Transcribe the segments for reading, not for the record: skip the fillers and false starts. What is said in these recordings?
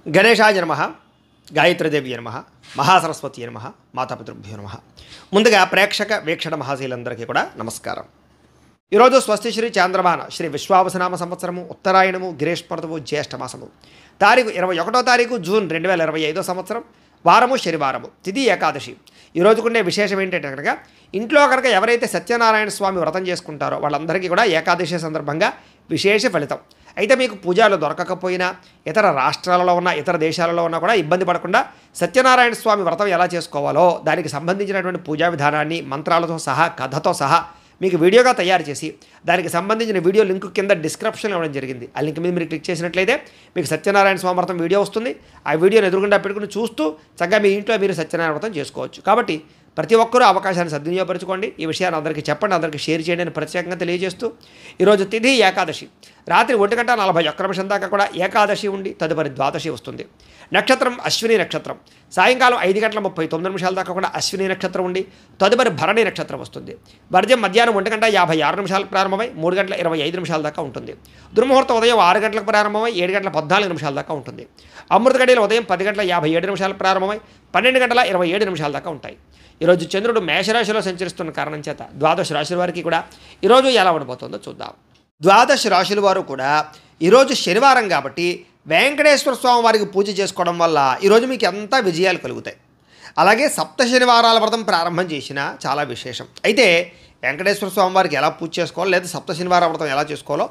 గణేశాయ నమః, గాయత్రీదేవి నమః, మహాసరస్వతి నమః, మాతాపితృభ్యో నమః. ముందుగా ప్రేక్షక వీక్షణ మహాశీలందరికీ కూడా నమస్కారం. ఈరోజు స్వస్తి శ్రీ చాంద్రమాన శ్రీ విశ్వావసనామ సంవత్సరము ఉత్తరాయణము గ్రీష్మఋతువు జ్యేష్ఠమాసము తారీఖు 21వ తారీఖు జూన్ 2025 సంవత్సరం వారము శనివారము తిథి ఏకాదశి. ఈరోజుకుండే విశేషం ఏంటంటే కనుక ఇంట్లో కనుక ఎవరైతే సత్యనారాయణ స్వామి వ్రతం చేసుకుంటారో వాళ్ళందరికీ కూడా ఏకాదశి సందర్భంగా విశేష ఫలితం. అయితే మీకు పూజలు దొరకకపోయినా ఇతర రాష్ట్రాలలో ఉన్న ఇతర దేశాలలో ఉన్నా కూడా ఇబ్బంది పడకుండా సత్యనారాయణ స్వామి వ్రతం ఎలా చేసుకోవాలో దానికి సంబంధించినటువంటి పూజా విధానాన్ని మంత్రాలతో సహా కథతో సహా మీకు వీడియోగా తయారు చేసి దానికి సంబంధించిన వీడియో లింక్ కింద డిస్క్రిప్షన్లో ఇవ్వడం జరిగింది. ఆ లింక్ మీద మీరు క్లిక్ చేసినట్లయితే మీకు సత్యనారాయణ స్వామి వ్రతం వీడియో వస్తుంది. ఆ వీడియోని ఎదురుగుండా పెట్టుకుని చూస్తూ చక్కగా మీ ఇంట్లో మీరు సత్యనారాయణ వ్రతం చేసుకోవచ్చు. కాబట్టి ప్రతి ఒక్కరూ అవకాశాన్ని సద్వినియోగపరచుకోండి. ఈ విషయాన్ని అందరికీ చెప్పండి, అందరికీ షేర్ చేయండి అని ప్రత్యేకంగా తెలియజేస్తూ ఈరోజు తిథి ఏకాదశి. రాత్రి 1:41 దాకా కూడా ఏకాదశి ఉండి తదుపరి ద్వాదశి వస్తుంది. నక్షత్రం అశ్విని నక్షత్రం. సాయంకాలం 5:39 దాకా కూడా అశ్విని నక్షత్రం ఉండి తదుపరి భరణి నక్షత్రం వస్తుంది. వర్జం మధ్యాహ్నం 1:56 ప్రారంభమై 3:25 దాకా ఉంటుంది. దుర్ముహూర్తం ఉదయం 6 గంటలకు ప్రారంభమై 7:14 దాకా ఉంటుంది. అమృత గడియలు ఉదయం 10:57 ప్రారంభమై 12:27 దాకా ఉంటాయి. ఈరోజు చంద్రుడు మేషరాశిలో సంచరిస్తున్న కారణం చేత ద్వాదశ రాశుల వారికి కూడా ఈరోజు ఎలా ఉండబోతుందో చూద్దాం. ద్వాదశ రాశుల వారు కూడా ఈరోజు శనివారం కాబట్టి వెంకటేశ్వర స్వామి వారికి పూజ చేసుకోవడం వల్ల ఈరోజు మీకు ఎంత విజయాలు కలుగుతాయి. అలాగే సప్త శనివారాల వ్రతం ప్రారంభం చేసినా చాలా విశేషం. అయితే వెంకటేశ్వర స్వామి వారికి ఎలా పూజ చేసుకోవాలో లేదా సప్త శనివార వ్రతం ఎలా చేసుకోవాలో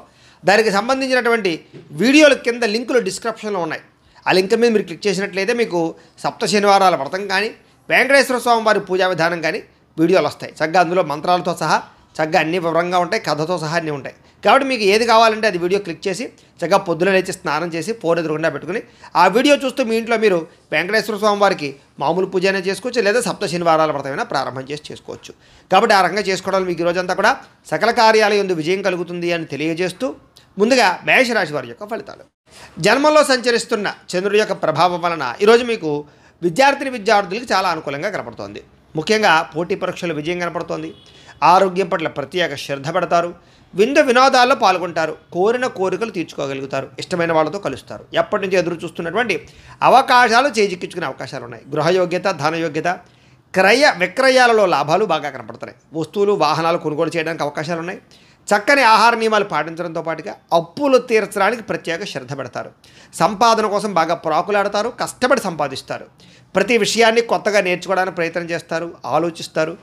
దానికి సంబంధించినటువంటి వీడియోల కింద లింకులు డిస్క్రిప్షన్లో ఉన్నాయి. ఆ లింక్ మీద మీరు క్లిక్ చేసినట్లయితే మీకు సప్త శనివారాల వ్రతం కానీ వెంకటేశ్వర స్వామి వారి పూజా విధానం కానీ వీడియోలు వస్తాయి. చక్కగా అందులో మంత్రాలతో సహా చక్కగా అన్ని వివరంగా ఉంటాయి, కథతో సహా అన్నీ ఉంటాయి. కాబట్టి మీకు ఏది కావాలంటే అది వీడియో క్లిక్ చేసి చక్కగా పొద్దున లేచి స్నానం చేసి ఫోన్ ఎదురుగుండా పెట్టుకుని ఆ వీడియో చూస్తూ మీ ఇంట్లో మీరు వెంకటేశ్వర స్వామి వారికి మామూలు పూజ అయినా చేసుకోవచ్చు, లేదా సప్త శనివారాల వ్రతమైనా ప్రారంభం చేసి చేసుకోవచ్చు. కాబట్టి ఆ రకంగా చేసుకోవడం మీకు ఈరోజంతా కూడా సకల కార్యాల యందు విజయం కలుగుతుంది అని తెలియజేస్తూ ముందుగా మేషరాశి వారి యొక్క ఫలితాలు. జన్మంలో సంచరిస్తున్న చంద్రుడి యొక్క ప్రభావం వలన ఈరోజు మీకు విద్యార్థులకు చాలా అనుకూలంగా కనపడుతోంది. ముఖ్యంగా పోటీ పరీక్షల విజయం కనపడుతోంది. ఆరోగ్యం పట్ల ప్రత్యేక శ్రద్ధ పెడతారు. వినోదాల్లో పాల్గొంటారు. కోరిన కోరికలు తీర్చుకోగలుగుతారు. ఇష్టమైన వాళ్ళతో కలుస్తారు. ఎప్పటి నుంచి ఎదురు చూస్తున్నటువంటి అవకాశాలు చేజిక్కించుకునే అవకాశాలు ఉన్నాయి. గృహయోగ్యత, ధనయోగ్యత, విక్రయాలలో లాభాలు బాగా కనపడుతున్నాయి. వస్తువులు వాహనాలు కొనుగోలు చేయడానికి అవకాశాలు ఉన్నాయి. చక్కని ఆహార నియమాలు పాటించడంతో పాటుగా అప్పులు తీర్చడానికి ప్రత్యేక శ్రద్ధ పెడతారు. సంపాదన కోసం బాగా ప్రాకులాడతారు. కష్టపడి సంపాదిస్తారు. ప్రతి విషయాన్ని కొత్తగా నేర్చుకోవడానికి ప్రయత్నం చేస్తారు, ఆలోచిస్తారు.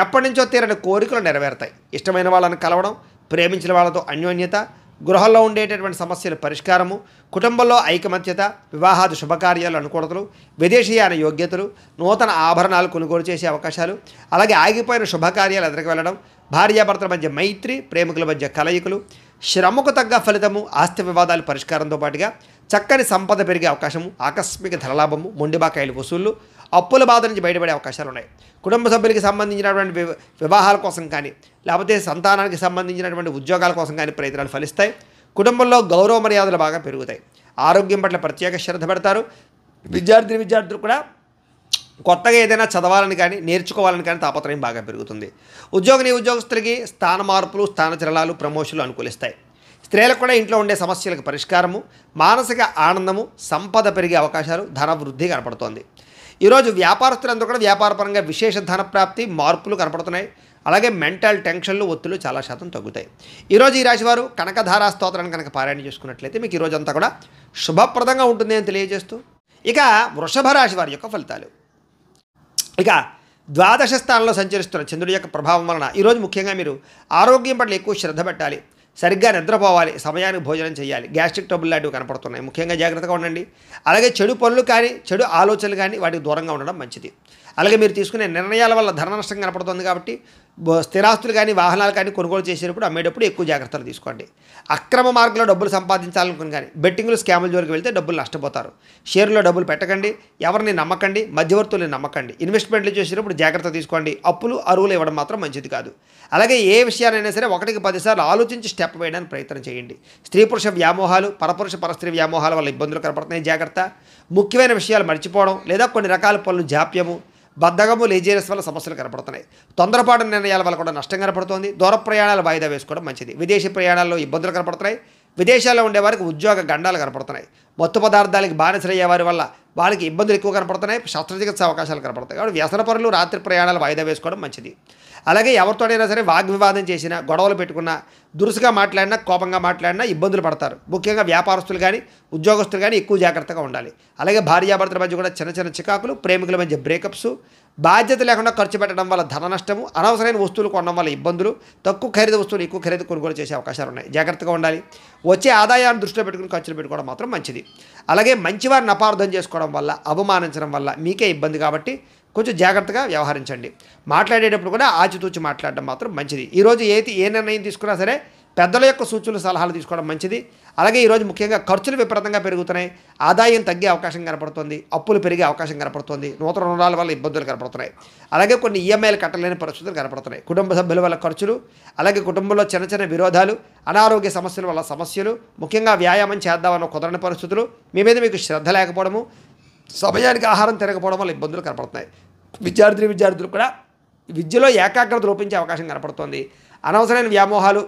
ఎప్పటి నుంచో తీరని కోరికలు నెరవేరుతాయి. ఇష్టమైన వాళ్ళని కలవడం, ప్రేమించిన వాళ్ళతో అన్యోన్యత, గృహంలో ఉండేటటువంటి సమస్యల పరిష్కారము, కుటుంబంలో ఐకమత్యత, వివాహాది శుభకార్యాలు అనుకూలతలు, విదేశీయాన యోగ్యతలు, నూతన ఆభరణాలు కొనుగోలు చేసే అవకాశాలు, అలాగే ఆగిపోయిన శుభకార్యాలు ఎదురుకు వెళ్ళడం, భార్యాభర్తల మధ్య మైత్రి, ప్రేమికుల మధ్య కలయికలు, శ్రమకు తగ్గ ఫలితము, ఆస్తి వివాదాలు పరిష్కారంతో పాటుగా చక్కని సంపద పెరిగే అవకాశము, ఆకస్మిక ధనలాభము, మొండిబాకాయలు వసూళ్లు, అప్పుల బాధ నుంచి బయటపడే అవకాశాలు ఉన్నాయి. కుటుంబ సభ్యులకి సంబంధించినటువంటి వివాహాల కోసం కానీ లేకపోతే సంతానానికి సంబంధించినటువంటి ఉద్యోగాల కోసం కానీ ప్రయత్నాలు ఫలిస్తాయి. కుటుంబంలో గౌరవ మర్యాదలు బాగా పెరుగుతాయి. ఆరోగ్యం పట్ల ప్రత్యేక శ్రద్ధ పెడతారు. విద్యార్థులు కూడా కొత్తగా ఏదైనా చదవాలని కానీ నేర్చుకోవాలని కానీ తాపత్రయం బాగా పెరుగుతుంది. ఉద్యోగస్తులకి స్థాన మార్పులు, స్థానచలనాలు, ప్రమోషన్లు అనుకూలిస్తాయి. స్త్రీలకు కూడా ఇంట్లో ఉండే సమస్యలకు పరిష్కారము, మానసిక ఆనందము, సంపద పెరిగే అవకాశాలు, ధన వృద్ధి కనపడుతోంది. ఈరోజు వ్యాపారస్తులందరూ కూడా వ్యాపారపరంగా విశేష ధన ప్రాప్తి, మార్పులు కనపడుతున్నాయి. అలాగే మెంటల్ టెన్షన్లు, ఒత్తులు చాలా శాతం తగ్గుతాయి. ఈరోజు ఈ రాశివారు కనకధారా స్తోత్రాన్ని కనుక పారాయణ చేసుకున్నట్లయితే మీకు ఈరోజు అంతా కూడా శుభప్రదంగా ఉంటుంది అని తెలియజేస్తూ ఇక వృషభ రాశి వారి యొక్క ఫలితాలు. ఇక ద్వాదశ స్థానంలో సంచరిస్తున్న చంద్రుడి యొక్క ప్రభావం వలన ఈరోజు ముఖ్యంగా మీరు ఆరోగ్యం పట్ల ఎక్కువ శ్రద్ధ పెట్టాలి. సరిగ్గా నిద్రపోవాలి, సమయానికి భోజనం చేయాలి. గ్యాస్ట్రిక్ ట్రబుల్ లాంటివి కనపడుతున్నాయి. ముఖ్యంగా జాగ్రత్తగా ఉండండి. అలాగే చెడు పనులు కానీ చెడు ఆలోచనలు కానీ వాటికి దూరంగా ఉండడం మంచిది. అలాగే మీరు తీసుకునే నిర్ణయాల వల్ల ధన నష్టం కనపడుతుంది కాబట్టి స్థిరాస్తులు కానీ వాహనాలు కానీ కొనుగోలు చేసేటప్పుడు అమ్మేటప్పుడు ఎక్కువ జాగ్రత్తలు తీసుకోండి. అక్రమ మార్గంలో డబ్బులు సంపాదించాలనుకుని కానీ బెట్టింగ్లు, స్కాముల జోలికి వెళ్తే డబ్బులు నష్టపోతారు. షేర్లో డబ్బులు పెట్టకండి. ఎవరిని నమ్మకండి. మధ్యవర్తుల్ని నమ్మకండి. ఇన్వెస్ట్మెంట్లు చేసేటప్పుడు జాగ్రత్త తీసుకోండి. అప్పులు, అరువులు ఇవ్వడం మాత్రం మంచిది కాదు. అలాగే ఏ విషయానైనా సరే 1కి 10 సార్లు ఆలోచించి స్టెప్ వేయడానికి ప్రయత్నం చేయండి. స్త్రీ పురుష వ్యామోహాలు, పరపురుష పరస్త్రీ వ్యామోహాల వల్ల ఇబ్బందులు కనపడుతున్నాయి. జాగ్రత్త. ముఖ్యమైన విషయాలు మర్చిపోవడం లేదా కొన్ని రకాల పనులు జాప్యము, బద్ధకము, లేజీనెస్ వల్ల సమస్యలు కనపడుతున్నాయి. తొందరపాటు నిర్ణయాల వల్ల కూడా నష్టం కనపడుతోంది. దూర ప్రయాణాలు వాయిదా వేసుకోవడం మంచిది. విదేశీ ప్రయాణాల్లో ఇబ్బందులు కనపడుతున్నాయి. విదేశాల్లో ఉండేవారికి ఉద్యోగ గండాలు కనపడుతున్నాయి. మత్తు పదార్థాలకి బానిసలయ్యే వారి వల్ల వాళ్ళకి ఇబ్బందులు ఎక్కువ కనపడుతున్నాయి. శస్త్రచికిత్స అవకాశాలు కనపడతాయి. కాబట్టి వ్యసన పరులు రాత్రి ప్రయాణాలు వాయిదా వేసుకోవడం మంచిది. అలాగే ఎవరితోనైనా సరే వాగ్వివాదం చేసినా, గొడవలు పెట్టుకున్నా, దురుసుగా మాట్లాడినా, కోపంగా మాట్లాడినా ఇబ్బందులు పడతారు. ముఖ్యంగా వ్యాపారస్తులు కానీ ఉద్యోగస్తులు కానీ ఎక్కువ జాగ్రత్తగా ఉండాలి. అలాగే భార్యాభర్తల మధ్య కూడా చిన్న చిన్న చికాకులు, ప్రేమికుల మధ్య బ్రేకప్స్, బాధ్యత లేకుండా ఖర్చు పెట్టడం వల్ల ధన నష్టము, అనవసరమైన వస్తువులు కొనడం వల్ల ఇబ్బందులు, తక్కువ ఖరీదు వస్తువులు ఎక్కువ ఖరీదు కొనుగోలు చేసే అవకాశాలు ఉన్నాయి. జాగ్రత్తగా ఉండాలి. వచ్చే ఆదాయాన్ని దృష్టిలో పెట్టుకుని ఖర్చులు పెట్టుకోవడం మాత్రం మంచిది. అలాగే మంచివారిని అపార్థం చేసుకోవడం వల్ల, అవమానించడం వల్ల మీకే ఇబ్బంది. కాబట్టి కొంచెం జాగ్రత్తగా వ్యవహరించండి. మాట్లాడేటప్పుడు కూడా ఆచితూచి మాట్లాడడం మాత్రం మంచిది. ఈరోజు ఏ నిర్ణయం తీసుకున్నా సరే పెద్దల యొక్క సూచనలు, సలహాలు తీసుకోవడం మంచిది. అలాగే ఈరోజు ముఖ్యంగా ఖర్చులు విపరీతంగా పెరుగుతున్నాయి. ఆదాయం తగ్గే అవకాశం కనపడుతుంది. అప్పులు పెరిగే అవకాశం కనపడుతుంది. నూతన రుణాల వల్ల ఇబ్బందులు కనపడుతున్నాయి. అలాగే కొన్ని ఈఎంఐలు కట్టలేని పరిస్థితులు కనపడుతున్నాయి. కుటుంబ సభ్యుల వల్ల ఖర్చులు, అలాగే కుటుంబంలో చిన్న చిన్న విరోధాలు, అనారోగ్య సమస్యల వల్ల సమస్యలు, ముఖ్యంగా వ్యాయామం చేద్దామన్న కుదరని పరిస్థితులు, మీ మీద మీకు శ్రద్ధ లేకపోవడము, సమయానికి ఆహారం తినకపోవడం వల్ల ఇబ్బందులు కనపడుతున్నాయి. విద్యార్థులు కూడా విద్యలో ఏకాగ్రత లోపించే అవకాశం కనపడుతుంది. అనవసరమైన వ్యామోహాలు,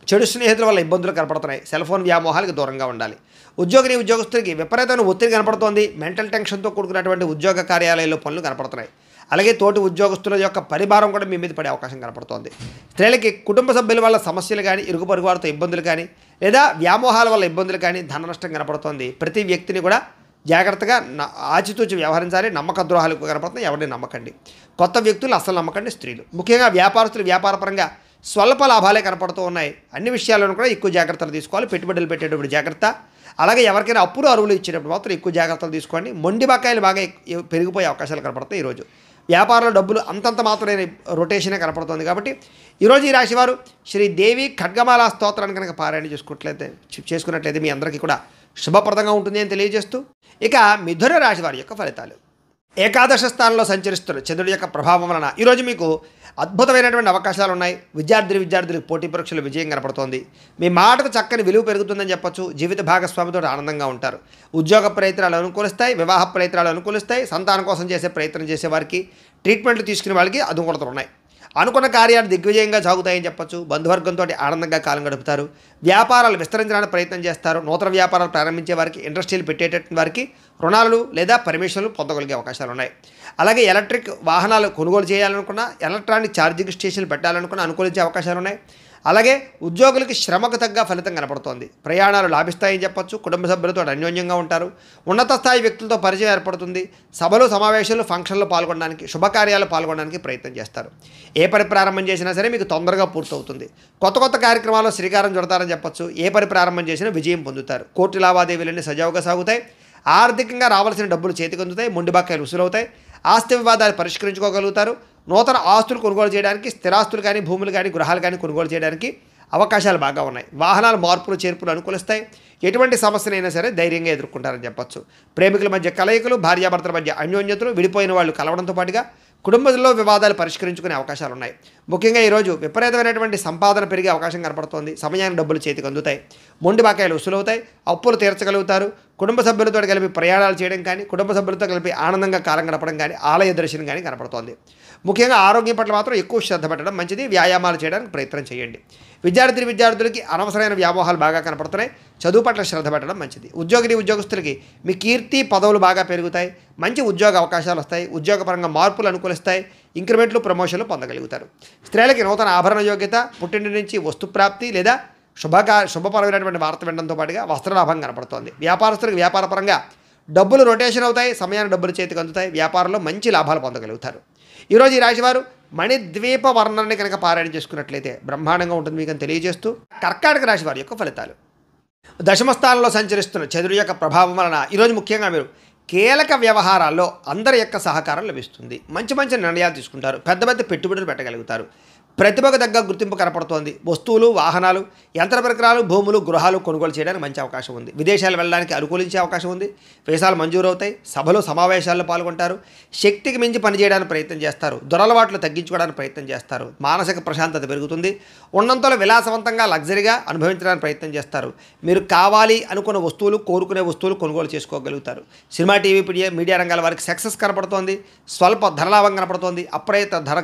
చెడు స్నేహితుల వల్ల ఇబ్బందులు కనపడుతున్నాయి. సెల్ ఫోన్ వ్యామోహాలకు దూరంగా ఉండాలి. ఉద్యోగస్తులకి విపరీతమైన ఒత్తిడి కనపడుతోంది. మెంటల్ టెన్షన్తో కూడుకున్నటువంటి ఉద్యోగ కార్యాలయాల్లో పనులు కనపడుతున్నాయి. అలాగే తోటి ఉద్యోగస్తుల యొక్క పరిభారం కూడా మీ మీద పడే అవకాశం కనపడుతోంది. స్త్రీలకి కుటుంబ సభ్యుల వల్ల సమస్యలు కానీ, ఇరుగు పొరుగు వారితో ఇబ్బందులు కానీ, లేదా వ్యామోహాల వల్ల ఇబ్బందులు కానీ, ధన నష్టం కనపడుతోంది. ప్రతి వ్యక్తిని కూడా జాగ్రత్తగా ఆచితూచి వ్యవహరించాలి. నమ్మక ద్రోహాలు కనపడుతున్నాయి. ఎవరిని నమ్మకండి. కొత్త వ్యక్తులు అస్సలు నమ్మకండి. స్త్రీలు ముఖ్యంగా వ్యాపారస్తులు వ్యాపారపరంగా స్వల్ప లాభాలే కనపడుతూ ఉన్నాయి. అన్ని విషయాలను కూడా ఎక్కువ జాగ్రత్తలు తీసుకోవాలి. పెట్టుబడులు పెట్టేటప్పుడు జాగ్రత్త. అలాగే ఎవరికైనా అప్పులు అరువులు ఇచ్చేటప్పుడు మాత్రం ఎక్కువ జాగ్రత్తలు తీసుకోండి. మొండి బకాయిలు బాగా పెరిగిపోయే అవకాశాలు కనపడతాయి. ఈరోజు వ్యాపారంలో డబ్బులు అంతంత మాత్రమే రొటేషనే కనపడుతుంది. కాబట్టి ఈరోజు ఈ రాశివారు శ్రీదేవి ఖడ్గమాల స్తోత్రాన్ని కనుక పారాయణ చేసుకున్నట్లయితే మీ అందరికీ కూడా శుభప్రదంగా ఉంటుంది అని తెలియజేస్తూ, ఇక మిథున రాశి వారి యొక్క ఫలితాలు. ఏకాదశ స్థానంలో సంచరిస్తున్న చంద్రుడి యొక్క ప్రభావం వలన ఈరోజు మీకు అద్భుతమైనటువంటి అవకాశాలు ఉన్నాయి. విద్యార్థులకు పోటీ పరీక్షలు విజయం కనపడుతోంది. మీ మాటకు చక్కని విలువ పెరుగుతుందని చెప్పొచ్చు. జీవిత భాగస్వామితో ఆనందంగా ఉంటారు. ఉద్యోగ ప్రయత్నాలు అనుకూలిస్తాయి. వివాహ ప్రయత్నాలు అనుకూలిస్తాయి. సంతానం కోసం చేసే ప్రయత్నం చేసే వారికి, ట్రీట్మెంట్లు తీసుకునే వాళ్ళకి అనుకూలతలు ఉన్నాయి. అనుకున్న కార్యాలు దిగ్విజయంగా సాగుతాయని చెప్పొచ్చు. బంధువర్గంతో ఆనందంగా కాలం గడుపుతారు. వ్యాపారాలు విస్తరించడానికి ప్రయత్నం చేస్తారు. నూతన వ్యాపారాలు ప్రారంభించే వారికి, ఇండస్ట్రీలు పెట్టేటటువంటి వారికి రుణాలు లేదా పర్మిషన్లు పొందగలిగే అవకాశాలు ఉన్నాయి. అలాగే ఎలక్ట్రిక్ వాహనాలు కొనుగోలు చేయాలనుకున్నా, ఎలక్ట్రానిక్ ఛార్జింగ్ స్టేషన్లు పెట్టాలనుకున్నా అనుకూలించే అవకాశాలు ఉన్నాయి. అలాగే ఉద్యోగులకి శ్రమకు తగ్గ ఫలితం కనపడుతోంది. ప్రయాణాలు లాభిస్తాయని చెప్పొచ్చు. కుటుంబ సభ్యులతో అన్యోన్యంగా ఉంటారు. ఉన్నత స్థాయి వ్యక్తులతో పరిచయం ఏర్పడుతుంది. సభలు, సమావేశాలు, ఫంక్షన్లు పాల్గొనడానికి, శుభకార్యాలు పాల్గొనడానికి ప్రయత్నం చేస్తారు. ఏ పని ప్రారంభం చేసినా సరే మీకు తొందరగా పూర్తవుతుంది. కొత్త కార్యక్రమాల్లో శ్రీకారం చుడతారని చెప్పొచ్చు. ఏ పని ప్రారంభం చేసినా విజయం పొందుతారు. కోర్టు లావాదేవీలన్నీ సజావుగా సాగుతాయి. ఆర్థికంగా రావాల్సిన డబ్బులు చేతికి అందుతాయి. మొండి బకాయిలు వసూలవుతాయి. ఆస్తి వివాదాలు పరిష్కరించుకోగలుగుతారు. నూతన ఆస్తులు కొనుగోలు చేయడానికి, స్థిరాస్తులు కానీ, భూములు కానీ, గృహాలు కానీ కొనుగోలు చేయడానికి అవకాశాలు బాగా ఉన్నాయి. వాహనాల మార్పులు చేర్పులు అనుకూలిస్తాయి. ఎటువంటి సమస్యనైనా సరే ధైర్యంగా ఎదుర్కొంటారని చెప్పొచ్చు. ప్రేమికుల మధ్య కలయికలు, భార్యాభర్తల మధ్య అన్యోన్యతలు, విడిపోయిన వాళ్ళు కలవడంతో పాటుగా కుటుంబంలో వివాదాలు పరిష్కరించుకునే అవకాశాలు ఉన్నాయి. ముఖ్యంగా ఈరోజు విపరీతమైనటువంటి సంపాదన పెరిగే అవకాశం కనపడుతోంది. సమయానికి డబ్బులు చేతికి అందుతాయి. మొండి బకాయిలు వసూలవుతాయి. అప్పులు తీర్చగలుగుతారు. కుటుంబ సభ్యులతో కలిపి ప్రయాణాలు చేయడం కానీ, కుటుంబ సభ్యులతో కలిపి ఆనందంగా కాలం గడపడం కానీ, ఆలయ దర్శనం కానీ కనపడుతోంది. ముఖ్యంగా ఆరోగ్యం పట్ల మాత్రం ఎక్కువ శ్రద్ధ పెట్టడం మంచిది. వ్యాయామాలు చేయడానికి ప్రయత్నం చేయండి. విద్యార్థులకి అనవసరమైన వ్యామోహాలు బాగా కనపడుతున్నాయి. చదువు పట్ల శ్రద్ధ పెట్టడం మంచిది. ఉద్యోగస్తులకి మీ కీర్తి పదవులు బాగా పెరుగుతాయి. మంచి ఉద్యోగ అవకాశాలు వస్తాయి. ఉద్యోగపరంగా మార్పులు అనుకూలిస్తాయి. ఇంక్రిమెంట్లు, ప్రమోషన్లు పొందగలుగుతారు. స్త్రీలకి నూతన ఆభరణ యోగ్యత, పుట్టింటి నుంచి వస్తుప్రాప్తి లేదా శుభపరమైనటువంటి వార్త వినడంతో పాటుగా వస్త్రలాభం కనపడుతోంది. వ్యాపారస్తులకు వ్యాపారపరంగా డబ్బులు రొటేషన్ అవుతాయి. సమయానికి డబ్బులు చేతికి అందుతాయి. వ్యాపారంలో మంచి లాభాలు పొందగలుగుతారు. ఈరోజు ఈ రాశివారు మణిద్వీప వర్ణాన్ని కనుక పారాయణ చేసుకున్నట్లయితే బ్రహ్మాండంగా ఉంటుంది మీకు అని తెలియజేస్తూ, కర్కాటక రాశి వారి యొక్క ఫలితాలు. దశమస్థానంలో సంచరిస్తున్న చంద్రుడి యొక్క ప్రభావం వలన ఈరోజు ముఖ్యంగా మీరు కీలక వ్యవహారాల్లో అందరి యొక్క సహకారం లభిస్తుంది. మంచి నిర్ణయాలు తీసుకుంటారు. పెద్ద పెట్టుబడులు పెట్టగలుగుతారు. ప్రతిభకు తగ్గ గుర్తింపు కనపడుతోంది. వస్తువులు, వాహనాలు, యంత్ర పరికరాలు, భూములు, గృహాలు కొనుగోలు చేయడానికి మంచి అవకాశం ఉంది. విదేశాలు వెళ్ళడానికి అనుకూలించే అవకాశం ఉంది. వీసాలు మంజూరు అవుతాయి. సభలు, సమావేశాల్లో పాల్గొంటారు. శక్తికి మించి పనిచేయడానికి ప్రయత్నం చేస్తారు. దురలవాట్లు తగ్గించుకోవడానికి ప్రయత్నం చేస్తారు. మానసిక ప్రశాంతత పెరుగుతుంది. ఉన్నంతలో విలాసవంతంగా, లగ్జరీగా అనుభవించడానికి ప్రయత్నం చేస్తారు. మీరు కావాలి అనుకున్న వస్తువులు, కోరుకునే వస్తువులు కొనుగోలు చేసుకోగలుగుతారు. సినిమా, టీవీ, మీడియా రంగాల వారికి సక్సెస్ కనపడుతోంది. స్వల్ప ధనలాభం కనపడుతోంది. అప్రయత్న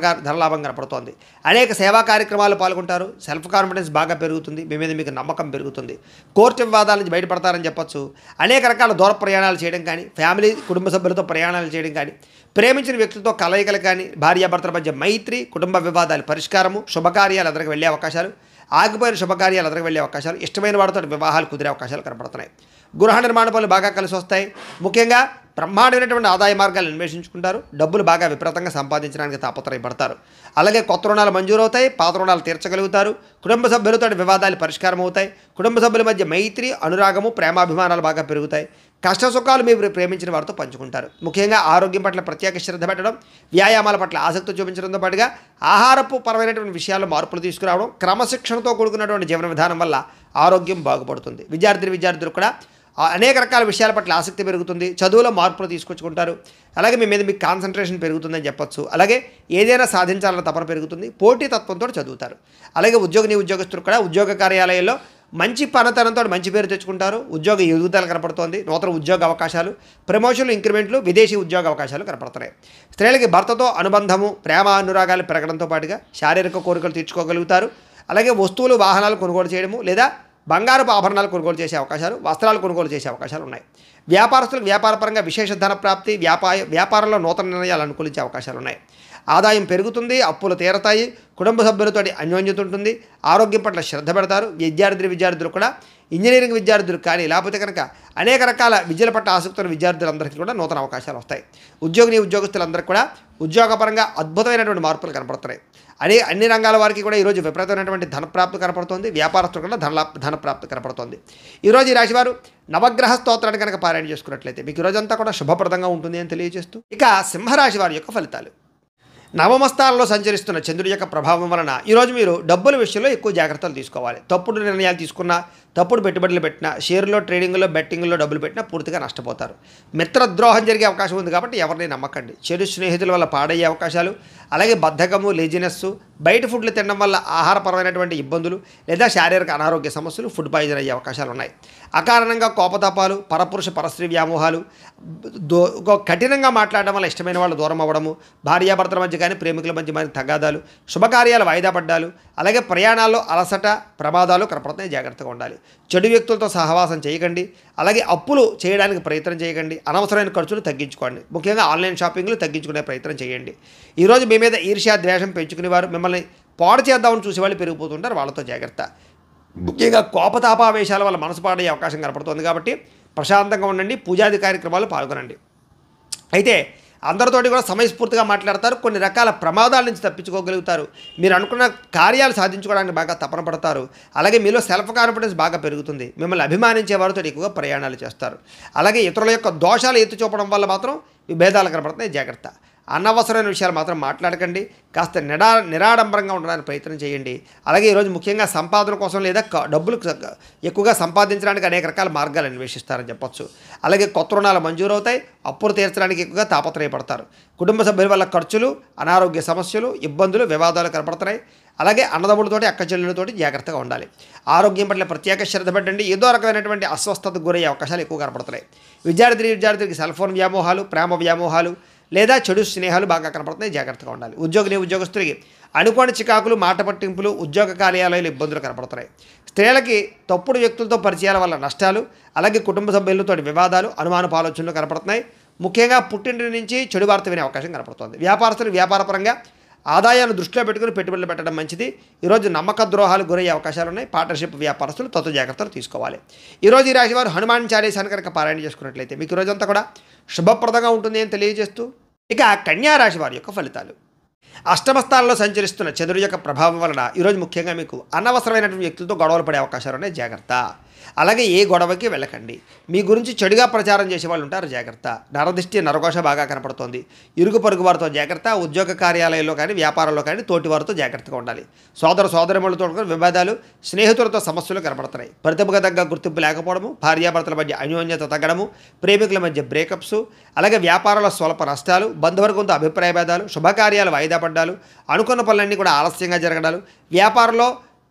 ధనలాభం కనపడుతోంది. అనేక అనేక సేవా కార్యక్రమాలు పాల్గొంటారు. సెల్ఫ్ కాన్ఫిడెన్స్ బాగా పెరుగుతుంది. మీ మీద మీకు నమ్మకం పెరుగుతుంది. కోర్టు వివాదాల నుంచి బయటపడతారని చెప్పొచ్చు. అనేక రకాల దూర ప్రయాణాలు చేయడం కానీ, ఫ్యామిలీ కుటుంబ సభ్యులతో ప్రయాణాలు చేయడం కానీ, ప్రేమించిన వ్యక్తులతో కలయికలు కానీ, భార్యాభర్తల మధ్య మైత్రి, కుటుంబ వివాదాల పరిష్కారము, శుభకార్యాలు ఎదురుకు వెళ్ళే అవకాశాలు, ఆగిపోయిన శుభకార్యాలు ఎదురుకు వెళ్ళే అవకాశాలు, ఇష్టమైన వారితో వివాహాలు కుదిరే అవకాశాలు కనపడుతున్నాయి. గృహ నిర్మాణ పనులు బాగా కలిసి వస్తాయి. ముఖ్యంగా బ్రహ్మాండమైనటువంటి ఆదాయ మార్గాలను అన్వేషించుకుంటారు. డబ్బులు బాగా విపరీతంగా సంపాదించడానికి తాపత్రయపడతారు. అలాగే కొత్త రుణాలు మంజూరవుతాయి. పాత రుణాలు తీర్చగలుగుతారు. కుటుంబ సభ్యులతో వివాదాలు పరిష్కారం అవుతాయి. కుటుంబ సభ్యుల మధ్య మైత్రి, అనురాగము, ప్రేమాభిమానాలు బాగా పెరుగుతాయి. కష్ట సుఖాలు మీరు ప్రేమించిన వారితో పంచుకుంటారు. ముఖ్యంగా ఆరోగ్యం పట్ల ప్రత్యేక శ్రద్ధ పెట్టడం, వ్యాయామాల పట్ల ఆసక్తి చూపించడంతో పాటుగా ఆహారపు పరమైనటువంటి విషయాల్లో మార్పులు తీసుకురావడం, క్రమశిక్షణతో కూడుకున్నటువంటి జీవన విధానం వల్ల ఆరోగ్యం బాగుపడుతుంది. విద్యార్థులు కూడా అనేక రకాల విషయాల పట్ల ఆసక్తి పెరుగుతుంది. చదువులో మార్పులు తీసుకొచ్చుకుంటారు. అలాగే మీ మీద మీకు కాన్సన్ట్రేషన్ పెరుగుతుందని చెప్పొచ్చు. అలాగే ఏదైనా సాధించాలన్న తపన పెరుగుతుంది. పోటీతత్వంతో చదువుతారు. అలాగే ఉద్యోగస్తులు కూడా ఉద్యోగ కార్యాలయాల్లో మంచి పనితనంతో మంచి పేరు తెచ్చుకుంటారు. ఉద్యోగ ఎదుగుదల కనపడుతోంది. నూతన ఉద్యోగ అవకాశాలు, ప్రమోషన్లు, ఇంక్రిమెంట్లు, విదేశీ ఉద్యోగ అవకాశాలు కనపడుతున్నాయి. స్త్రీలకి భర్తతో అనుబంధము, ప్రేమ, అనురాగాలు పెరగడంతో పాటుగా శారీరక కోరికలు తీర్చుకోగలుగుతారు. అలాగే వస్తువులు, వాహనాలు కొనుగోలు చేయడము లేదా బంగారపు ఆభరణాలు కొనుగోలు చేసే అవకాశాలు, వస్త్రాలు కొనుగోలు చేసే అవకాశాలు ఉన్నాయి. వ్యాపారస్తులకు వ్యాపారపరంగా విశేష ధన ప్రాప్తి, వ్యాపారంలో నూతన నిర్ణయాలు అనుకూలించే అవకాశాలు ఉన్నాయి. ఆదాయం పెరుగుతుంది. అప్పులు తీరతాయి. కుటుంబ సభ్యులతో అన్యోన్యత ఉంటుంది. ఆరోగ్యం పట్ల శ్రద్ధ పెడతారు. విద్యార్థులు కూడా ఇంజనీరింగ్ విద్యార్థులు కానీ, లేకపోతే కనుక అనేక రకాల విద్యల పట్ల ఆసక్తి ఉన్న విద్యార్థులందరికీ కూడా నూతన అవకాశాలు వస్తాయి. ఉద్యోగస్తులందరికీ కూడా ఉద్యోగపరంగా అద్భుతమైనటువంటి మార్పులు కనపడుతున్నాయి. అన్ని రంగాల వారికి కూడా ఈరోజు విపరీతమైనటువంటి ధనప్రాప్తి కనపడుతుంది. వ్యాపారస్తులు కూడా ధనప్రాప్తి కనపడుతుంది. ఈరోజు ఈ రాశివారు నవగ్రహ స్తోత్రాన్ని కనుక పారాయణ చేసుకున్నట్లయితే మీకు ఈరోజంతా కూడా శుభప్రదంగా ఉంటుంది అని తెలియజేస్తూ, ఇక సింహరాశి వారి యొక్క ఫలితాలు. నవమ స్థానంలో సంచరిస్తున్న చంద్రుడి యొక్క ప్రభావం వలన ఈరోజు మీరు డబ్బుల విషయంలో ఎక్కువ జాగ్రత్తలు తీసుకోవాలి. తప్పుడు నిర్ణయాలు తీసుకున్నా, తప్పుడు పెట్టుబడులు పెట్టినా, షేర్లో, ట్రేడింగ్లో, బెట్టింగ్లో డబ్బులు పెట్టినా పూర్తిగా నష్టపోతారు. మిత్రద్రోహం జరిగే అవకాశం ఉంది కాబట్టి ఎవరిని నమ్మకండి. చెడు స్నేహితుల వల్ల పాడయ్యే అవకాశాలు, అలాగే బద్ధకము, లేజినెస్, బయట ఫుడ్లు తినడం వల్ల ఆహారపరమైనటువంటి ఇబ్బందులు లేదా శారీరక అనారోగ్య సమస్యలు, ఫుడ్ పాయిజన్ అయ్యే అవకాశాలు ఉన్నాయి. అకారణంగా కోపతాపాలు, పరపురుష పరస్త్రీ వ్యామోహాలు, కఠినంగా మాట్లాడడం వల్ల ఇష్టమైన వాళ్ళు దూరం అవ్వడము, భార్యాభర్తల మధ్య కానీ ప్రేమికుల మధ్య మరి తగాదాలు, శుభకార్యాలు వాయిదా పడ్డాలు, అలాగే ప్రయాణాల్లో అలసట, ప్రమాదాలు కనపడుతున్నాయి. జాగ్రత్తగా ఉండాలి. చెడు వ్యక్తులతో సహవాసం చేయకండి. అలాగే అప్పులు చేయడానికి ప్రయత్నం చేయకండి. అనవసరమైన ఖర్చులు తగ్గించుకోండి. ముఖ్యంగా ఆన్లైన్ షాపింగ్లు తగ్గించుకునే ప్రయత్నం చేయండి. ఈరోజు మీ మీద ఈర్ష్య, ద్వేషం పెంచుకునేవారు, మిమ్మల్ని పాడు చేద్దామని చూసేవాళ్ళు పెరిగిపోతుంటారు. వాళ్ళతో జాగ్రత్త. ముఖ్యంగా కోపతాపావేశాల వల్ల మనసు పాడయ్యే అవకాశం కనపడుతుంది కాబట్టి ప్రశాంతంగా ఉండండి. పూజాది కార్యక్రమాలు పాల్గొనండి. అయితే అందరితోటి కూడా సమయస్ఫూర్తిగా మాట్లాడతారు. కొన్ని రకాల ప్రమాదాల నుంచి తప్పించుకోగలుగుతారు. మీరు అనుకున్న కార్యాలు సాధించుకోవడానికి బాగా తపన పడతారు. అలాగే మీలో సెల్ఫ్ కాన్ఫిడెన్స్ బాగా పెరుగుతుంది. మిమ్మల్ని అభిమానించే వారితో ఎక్కువగా ప్రయాణాలు చేస్తారు. అలాగే ఇతరుల యొక్క దోషాలు ఎత్తి చూపడం వల్ల మాత్రం విభేదాలు కనపడుతున్నాయి. జాగ్రత్త. అనవసరమైన విషయాలు మాత్రం మాట్లాడకండి. కాస్త నిరాడంబరంగా ఉండడానికి ప్రయత్నం చేయండి. అలాగే ఈరోజు ముఖ్యంగా సంపాదన కోసం లేదా డబ్బులు ఎక్కువగా సంపాదించడానికి అనేక రకాల మార్గాలు అన్వేషిస్తారని చెప్పొచ్చు. అలాగే కొత్త రుణాలు మంజూరవుతాయి. అప్పులు తీర్చడానికి ఎక్కువగా తాపత్రయపడతారు. కుటుంబ సభ్యుల వల్ల ఖర్చులు, అనారోగ్య సమస్యలు, ఇబ్బందులు, వివాదాలు కనపడుతున్నాయి. అలాగే అన్నదమ్ములతోటి, అక్క చెల్లెలతోటి జాగ్రత్తగా ఉండాలి. ఆరోగ్యం పట్ల ప్రత్యేక శ్రద్ధ పెట్టండి. ఏదో రకమైనటువంటి అస్వస్థతకు గురయ్యే అవకాశాలు ఎక్కువ కనపడుతున్నాయి. విద్యార్థులకి సెల్ ఫోన్ వ్యామోహాలు, ప్రేమ వ్యామోహాలు లేదా చెడు స్నేహాలు బాగా కనపడుతున్నాయి. జాగ్రత్తగా ఉండాలి. ఉద్యోగస్తులకి అనుకోని చికాకులు, మాట పట్టింపులు, ఉద్యోగ కార్యాలయాలు ఇబ్బందులు కనపడుతున్నాయి. స్త్రీలకి తప్పుడు వ్యక్తులతో పరిచయాల వల్ల నష్టాలు, అలాగే కుటుంబ సభ్యులతో వివాదాలు, అనుమానపు ఆలోచనలు కనపడుతున్నాయి. ముఖ్యంగా పుట్టింటి నుంచి చెడు వార్త వినే అవకాశం కనపడుతుంది. వ్యాపారస్తులు వ్యాపారపరంగా ఆదాయాన్ని దృష్టిలో పెట్టుకుని పెట్టుబడులు పెట్టడం మంచిది. ఈరోజు నమ్మక ద్రోహాలు గురయ్యే అవకాశాలు ఉన్నాయి. పార్ట్నర్షిప్ వ్యాపారస్తులు తత్వ జాగ్రత్తలు తీసుకోవాలి. ఈరోజు ఈ రాశి వారు హనుమాన్ చాలీసాను కనుక పారాయణ చేసుకున్నట్లయితే మీకు ఈరోజంతా కూడా శుభప్రదంగా ఉంటుంది అని తెలియజేస్తూ, ఇక కన్యా రాశి వారి యొక్క ఫలితాలు. అష్టమ స్థానంలో సంచరిస్తున్న చంద్రుడి యొక్క ప్రభావం వలన ఈరోజు ముఖ్యంగా మీకు అనవసరమైనటువంటి వ్యక్తులతో గొడవలు పడే అవకాశాలు ఉన్నాయి. జాగ్రత్త. అలాగే ఏ గొడవకి వెళ్ళకండి. మీ గురించి చెడుగా ప్రచారం చేసే వాళ్ళు ఉంటారు. జాగ్రత్త. నరదిష్టి, నరఘోష బాగా కనపడుతోంది. ఇరుగు పొరుగు వారితో జాగ్రత్త. ఉద్యోగ కార్యాలయంలో కానీ, వ్యాపారంలో కానీ తోటి వారితో జాగ్రత్తగా ఉండాలి. సోదరమణులతో వివాదాలు, స్నేహితులతో సమస్యలు కనపడుతున్నాయి. ప్రతిభకు తగ్గ గుర్తింపు లేకపోవడము, భార్యాభర్తల మధ్య అన్యోన్యత తగ్గడము, ప్రేమికుల మధ్య బ్రేకప్స్, అలాగే వ్యాపారంలో స్వల్ప నష్టాలు, బంధువర్గంతో అభిప్రాయ భేదాలు, శుభకార్యాలు వాయిదా పడ్డాలు, అనుకున్న పనులన్నీ కూడా ఆలస్యంగా జరగడాలు, వ్యాపారంలో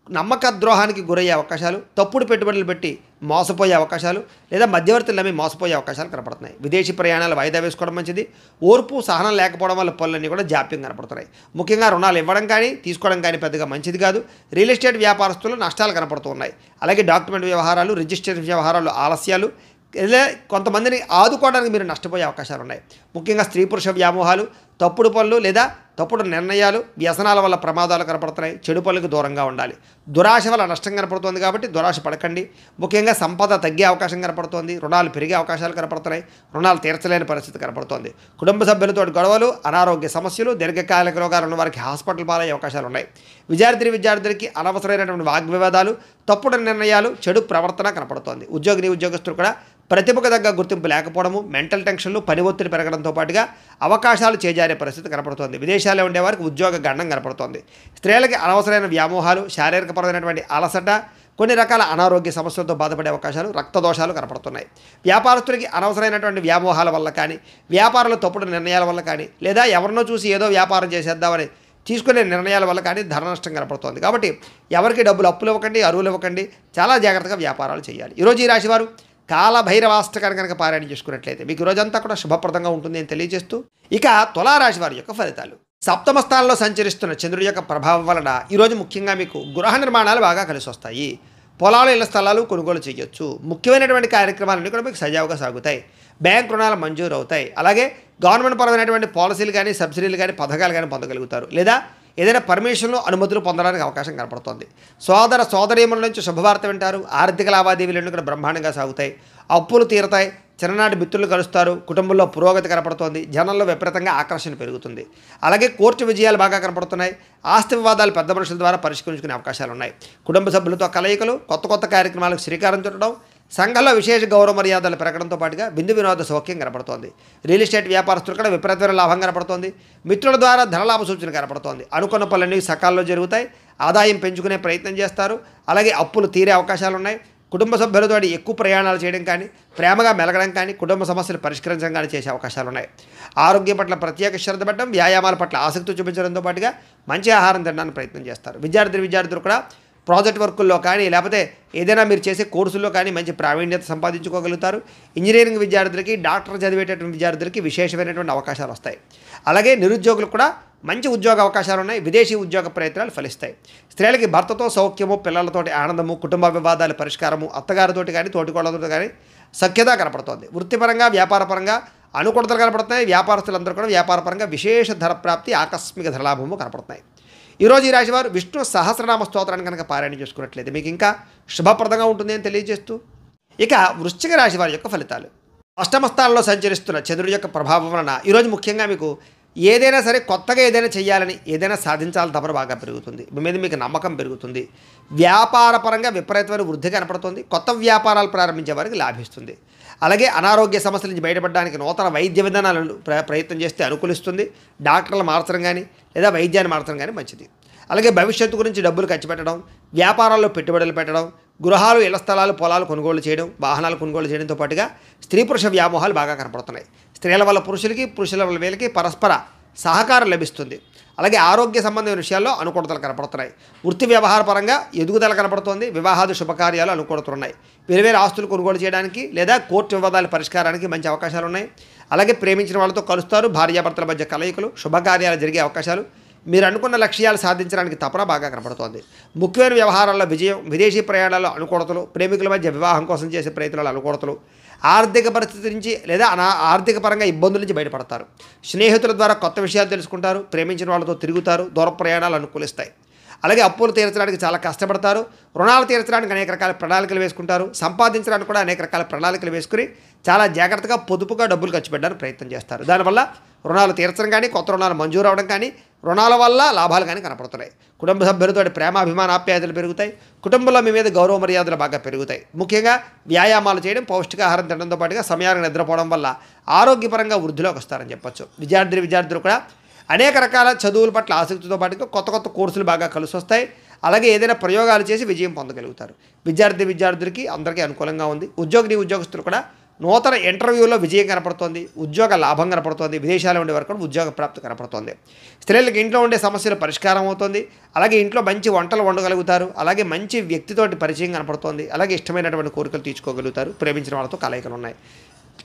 నమ్మక ద్రోహానికి గురయ్యే అవకాశాలు, తప్పుడు పెట్టుబడులు పెట్టి మోసపోయే అవకాశాలు లేదా మధ్యవర్తులు నమ్మి మోసపోయే అవకాశాలు కనపడుతున్నాయి. విదేశీ ప్రయాణాలు వాయిదా వేసుకోవడం మంచిది. ఓర్పు సహనం లేకపోవడం వల్ల పనులన్నీ కూడా జాప్యం కనపడుతున్నాయి. ముఖ్యంగా రుణాలు ఇవ్వడం కానీ తీసుకోవడం కానీ పెద్దగా మంచిది కాదు. రియల్ ఎస్టేట్ వ్యాపారస్తులు నష్టాలు కనపడుతున్నాయి. అలాగే డాక్యుమెంట్ వ్యవహారాలు, రిజిస్ట్రేషన్ వ్యవహారాలు ఆలస్యాలు, లేదా కొంతమందిని ఆదుకోవడానికి మీరు నష్టపోయే అవకాశాలు ఉన్నాయి. ముఖ్యంగా స్త్రీ పురుష వ్యామోహాలు, తప్పుడు పనులు లేదా తప్పుడు నిర్ణయాలు, వ్యసనాల వల్ల ప్రమాదాలు కనపడుతున్నాయి. చెడు పనులకు దూరంగా ఉండాలి. దురాశ వల్ల నష్టం కనపడుతుంది కాబట్టి దురాశ పడకండి. ముఖ్యంగా సంపద తగ్గే అవకాశం కనపడుతోంది. రుణాలు పెరిగే అవకాశాలు కనపడుతున్నాయి. రుణాలు తీర్చలేని పరిస్థితి కనపడుతోంది. కుటుంబ సభ్యులతో గొడవలు, అనారోగ్య సమస్యలు, దీర్ఘకాలిక రోగాలు ఉన్న వారికి హాస్పిటల్ పాలయ్యే అవకాశాలు ఉన్నాయి. విద్యార్థులకి అనవసరమైనటువంటి వాగ్వివాదాలు, తప్పుడు నిర్ణయాలు, చెడు ప్రవర్తన కనపడుతోంది. ఉద్యోగస్తులు కూడా ప్రతిభకు తగ్గ గుర్తింపు లేకపోవడము, మెంటల్ టెన్షన్లు, పని ఒత్తిడి పెరగడంతో పాటుగా అవకాశాలు చేజారే పరిస్థితి కనపడుతోంది. విదేశాల్లో ఉండేవారికి ఉద్యోగ గండం కనపడుతోంది. స్త్రీలకి అనవసరమైన వ్యామోహాలు, శారీరకపరమైనటువంటి అలసట, కొన్ని రకాల అనారోగ్య సమస్యలతో బాధపడే అవకాశాలు, రక్తదోషాలు కనపడుతున్నాయి. వ్యాపారస్తులకి అనవసరమైనటువంటి వ్యామోహాల వల్ల కానీ, వ్యాపారంలో తప్పుడు నిర్ణయాల వల్ల కానీ, లేదా ఎవరినో చూసి ఏదో వ్యాపారం చేసేద్దామని తీసుకునే నిర్ణయాల వల్ల కానీ ధన నష్టం కనపడుతోంది. కాబట్టి ఎవరికి డబ్బులు అప్పులు ఇవ్వకండి, అరువులు ఇవ్వకండి. చాలా జాగ్రత్తగా వ్యాపారాలు చేయాలి. ఈరోజు ఈ రాశివారు కాలభైరవాష్టకాన్ని కనుక పారాయణ చేసుకున్నట్లయితే మీకు రోజంతా కూడా శుభప్రదంగా ఉంటుంది అని తెలియజేస్తూ, ఇక తులారాశి వారి యొక్క ఫలితాలు. సప్తమ స్థానంలో సంచరిస్తున్న చంద్రుడి యొక్క ప్రభావం వలన ఈరోజు ముఖ్యంగా మీకు గృహ నిర్మాణాలు బాగా కలిసి వస్తాయి. పొలాలు, ఇళ్ల స్థలాలు కొనుగోలు చేయొచ్చు. ముఖ్యమైనటువంటి కార్యక్రమాలన్నీ కూడా మీకు సజావుగా సాగుతాయి. బ్యాంక్ రుణాలు మంజూరు అవుతాయి. అలాగే గవర్నమెంట్ పరమైనటువంటి పాలసీలు కానీ, సబ్సిడీలు కానీ, పథకాలు కానీ పొందగలుగుతారు. లేదా ఏదైనా పర్మిషన్లు, అనుమతులు పొందడానికి అవకాశం కనపడుతుంది. సోదరీమణుల నుంచి శుభవార్త వింటారు. ఆర్థిక లావాదేవీలు కూడా బ్రహ్మాండంగా సాగుతాయి. అప్పులు తీరతాయి. చిన్ననాటి మిత్రులు కలుస్తారు. కుటుంబంలో పురోగతి కనపడుతోంది. జనంలో విపరీతంగా ఆకర్షణ పెరుగుతుంది. అలాగే కోర్టు విజయాలు బాగా కనపడుతున్నాయి. ఆస్తి వివాదాలు పెద్ద మనుషుల ద్వారా పరిష్కరించుకునే అవకాశాలు ఉన్నాయి. కుటుంబ సభ్యులతో కలయికలు, కొత్త కార్యక్రమాలకు శ్రీకారం చుట్టడం, సంఘంలో విశేష గౌరవ మర్యాదలు పెరగడంతో పాటుగా విందు వినోద సౌఖ్యం కనపడుతోంది. రియల్ ఎస్టేట్ వ్యాపారస్తులు కూడా విపరీతమైన లాభం కనపడుతోంది. మిత్రుల ద్వారా ధనలాభ సూచన కనపడుతోంది. అనుకున్న పనులన్నీ సకాలంలో జరుగుతాయి. ఆదాయం పెంచుకునే ప్రయత్నం చేస్తారు. అలాగే అప్పులు తీరే అవకాశాలు ఉన్నాయి. కుటుంబ సభ్యులతో ఎక్కువ ప్రయాణాలు చేయడం కానీ, ప్రేమగా మెలగడం కానీ, కుటుంబ సమస్యలు పరిష్కరించడం కానీ చేసే అవకాశాలు ఉన్నాయి. ఆరోగ్యం పట్ల ప్రత్యేక శ్రద్ధ పెట్టడం, వ్యాయామాల పట్ల ఆసక్తి చూపించడంతో పాటుగా మంచి ఆహారం తినడానికి ప్రయత్నం చేస్తారు. విద్యార్థులు కూడా ప్రాజెక్ట్ వర్కుల్లో కానీ, లేకపోతే ఏదైనా మీరు చేసే కోర్సుల్లో కానీ మంచి ప్రావీణ్యత సంపాదించుకోగలుగుతారు. ఇంజనీరింగ్ విద్యార్థులకి, డాక్టర్ చదివేటటువంటి విద్యార్థులకి విశేషమైనటువంటి అవకాశాలు వస్తాయి. అలాగే నిరుద్యోగులకు కూడా మంచి ఉద్యోగ అవకాశాలు ఉన్నాయి. విదేశీ ఉద్యోగ ప్రయత్నాలు ఫలిస్తాయి. స్త్రీలకి భర్తతో సౌఖ్యము, పిల్లలతోటి ఆనందము, కుటుంబ వివాదాల పరిష్కారము, అత్తగారితోటి కానీ, తోటికోళ్ళతో కానీ సఖ్యత కనపడుతోంది. వృత్తిపరంగా, వ్యాపారపరంగా అనుకూలతలు కనపడుతున్నాయి. వ్యాపారస్తులందరూ కూడా వ్యాపారపరంగా విశేష ధర ప్రాప్తి, ఆకస్మిక ధనలాభము కనపడుతున్నాయి. ఈరోజు ఈ రాశివారు విష్ణు సహస్రనామ స్తోత్రాన్ని కనుక పారాయణ చేసుకున్నట్లయితే మీకు ఇంకా శుభప్రదంగా ఉంటుంది అని తెలియజేస్తూ, ఇక వృశ్చిక రాశి వారి యొక్క ఫలితాలు. అష్టమ స్థానంలో సంచరిస్తున్న చంద్రుడి యొక్క ప్రభావం వలన ఈరోజు ముఖ్యంగా మీకు ఏదైనా సరే కొత్తగా ఏదైనా చేయాలని, ఏదైనా సాధించాలని తపన బాగా పెరుగుతుంది. మీ మీద మీకు నమ్మకం పెరుగుతుంది. వ్యాపారపరంగా విపరీతమైన వృద్ధి కనపడుతుంది. కొత్త వ్యాపారాలు ప్రారంభించే వారికి లాభిస్తుంది. అలాగే అనారోగ్య సమస్యల నుంచి బయటపడడానికి నూతన వైద్య విధానాలను ప్రయత్నం చేస్తే అనుకూలిస్తుంది. డాక్టర్లు మార్చడం కానీ, లేదా వైద్యాన్ని మార్చడం కానీ మంచిది. అలాగే భవిష్యత్తు గురించి డబ్బులు ఖర్చు పెట్టడం, వ్యాపారాల్లో పెట్టుబడులు పెట్టడం, గృహాలు, ఇళ్ల స్థలాలు, పొలాలు కొనుగోలు చేయడం, వాహనాలు కొనుగోలు చేయడంతో పాటుగా స్త్రీ పురుష వ్యామోహాలు బాగా కనపడుతున్నాయి. స్త్రీల వల్ల పురుషులకి, పురుషుల వల్ల వీళ్ళకి పరస్పర సహకారం లభిస్తుంది. అలాగే ఆరోగ్య సంబంధమైన విషయాల్లో అనుకూలతలు కనపడుతున్నాయి. వృత్తి వ్యవహార పరంగా ఎదుగుదల కనపడుతోంది. వివాహాది శుభకార్యాలు అనుకూలతున్నాయి. వేరువేరు ఆస్తులు కొనుగోలు చేయడానికి లేదా కోర్టు వివాదాల పరిష్కారానికి మంచి అవకాశాలు ఉన్నాయి. అలాగే ప్రేమించిన వాళ్ళతో కలుస్తారు. భార్యాభర్తల మధ్య కలయికలు, శుభకార్యాలు జరిగే అవకాశాలు, మీరు అనుకున్న లక్ష్యాలు సాధించడానికి తపన బాగా కనపడుతోంది. ముఖ్యమైన వ్యవహారాల్లో విజయం, విదేశీ ప్రయాణాల్లో అనుకూలతలు, ప్రేమికుల మధ్య వివాహం కోసం చేసే ప్రయత్నాలు అనుకూలతలు, ఆర్థిక పరిస్థితి నుంచి లేదా ఆర్థిక పరంగా ఇబ్బందుల నుంచి బయటపడతారు. స్నేహితుల ద్వారా కొత్త విషయాలు తెలుసుకుంటారు. ప్రేమించిన వాళ్ళతో తిరుగుతారు. దూర ప్రయాణాలు అనుకూలిస్తాయి. అలాగే అప్పులు తీర్చడానికి చాలా కష్టపడతారు. రుణాలు తీర్చడానికి అనేక రకాల ప్రణాళికలు వేసుకుంటారు. సంపాదించడానికి కూడా అనేక రకాల ప్రణాళికలు వేసుకుని చాలా జాగ్రత్తగా పొదుపుగా డబ్బులు ఖర్చు పెట్టడానికి ప్రయత్నం చేస్తారు. దానివల్ల రుణాలు తీర్చడం కానీ, కొత్త రుణాలు మంజూరు అవడం కానీ, రుణాల వల్ల లాభాలు కానీ కనపడుతున్నాయి. కుటుంబ సభ్యులతో ప్రేమ, అభిమాన, ఆప్యాయతలు పెరుగుతాయి. కుటుంబంలో మీ మీద గౌరవ మర్యాదలు బాగా పెరుగుతాయి. ముఖ్యంగా వ్యాయామాలు చేయడం, పౌష్టికాహారం తినడంతో పాటుగా సమయానికి నిద్రపోవడం వల్ల ఆరోగ్యపరంగా వృద్ధిలోకి వస్తారని చెప్పొచ్చు. విద్యార్థులు కూడా అనేక రకాల చదువుల పట్ల ఆసక్తితో పాటుగా కొత్త కోర్సులు బాగా కలిసి వస్తాయి. అలాగే ఏదైనా ప్రయోగాలు చేసి విజయం పొందగలుగుతారు. విద్యార్థులకి అందరికీ అనుకూలంగా ఉంది. ఉద్యోగస్తులు కూడా నూతన ఇంటర్వ్యూలో విజయం కనపడుతోంది, ఉద్యోగ లాభం కనపడుతోంది, విదేశాల్లో ఉండే వరకు కూడా ఉద్యోగ ప్రాప్తి కనపడుతోంది. స్త్రీలకు ఇంట్లో ఉండే సమస్యలు పరిష్కారం అవుతుంది. అలాగే ఇంట్లో మంచి వంటలు వండగలుగుతారు. అలాగే మంచి వ్యక్తితోటి పరిచయం కనపడుతోంది. అలాగే ఇష్టమైనటువంటి కోరికలు తీర్చుకోగలుగుతారు. ప్రేమించిన వాళ్ళతో కలయికలు ఉన్నాయి.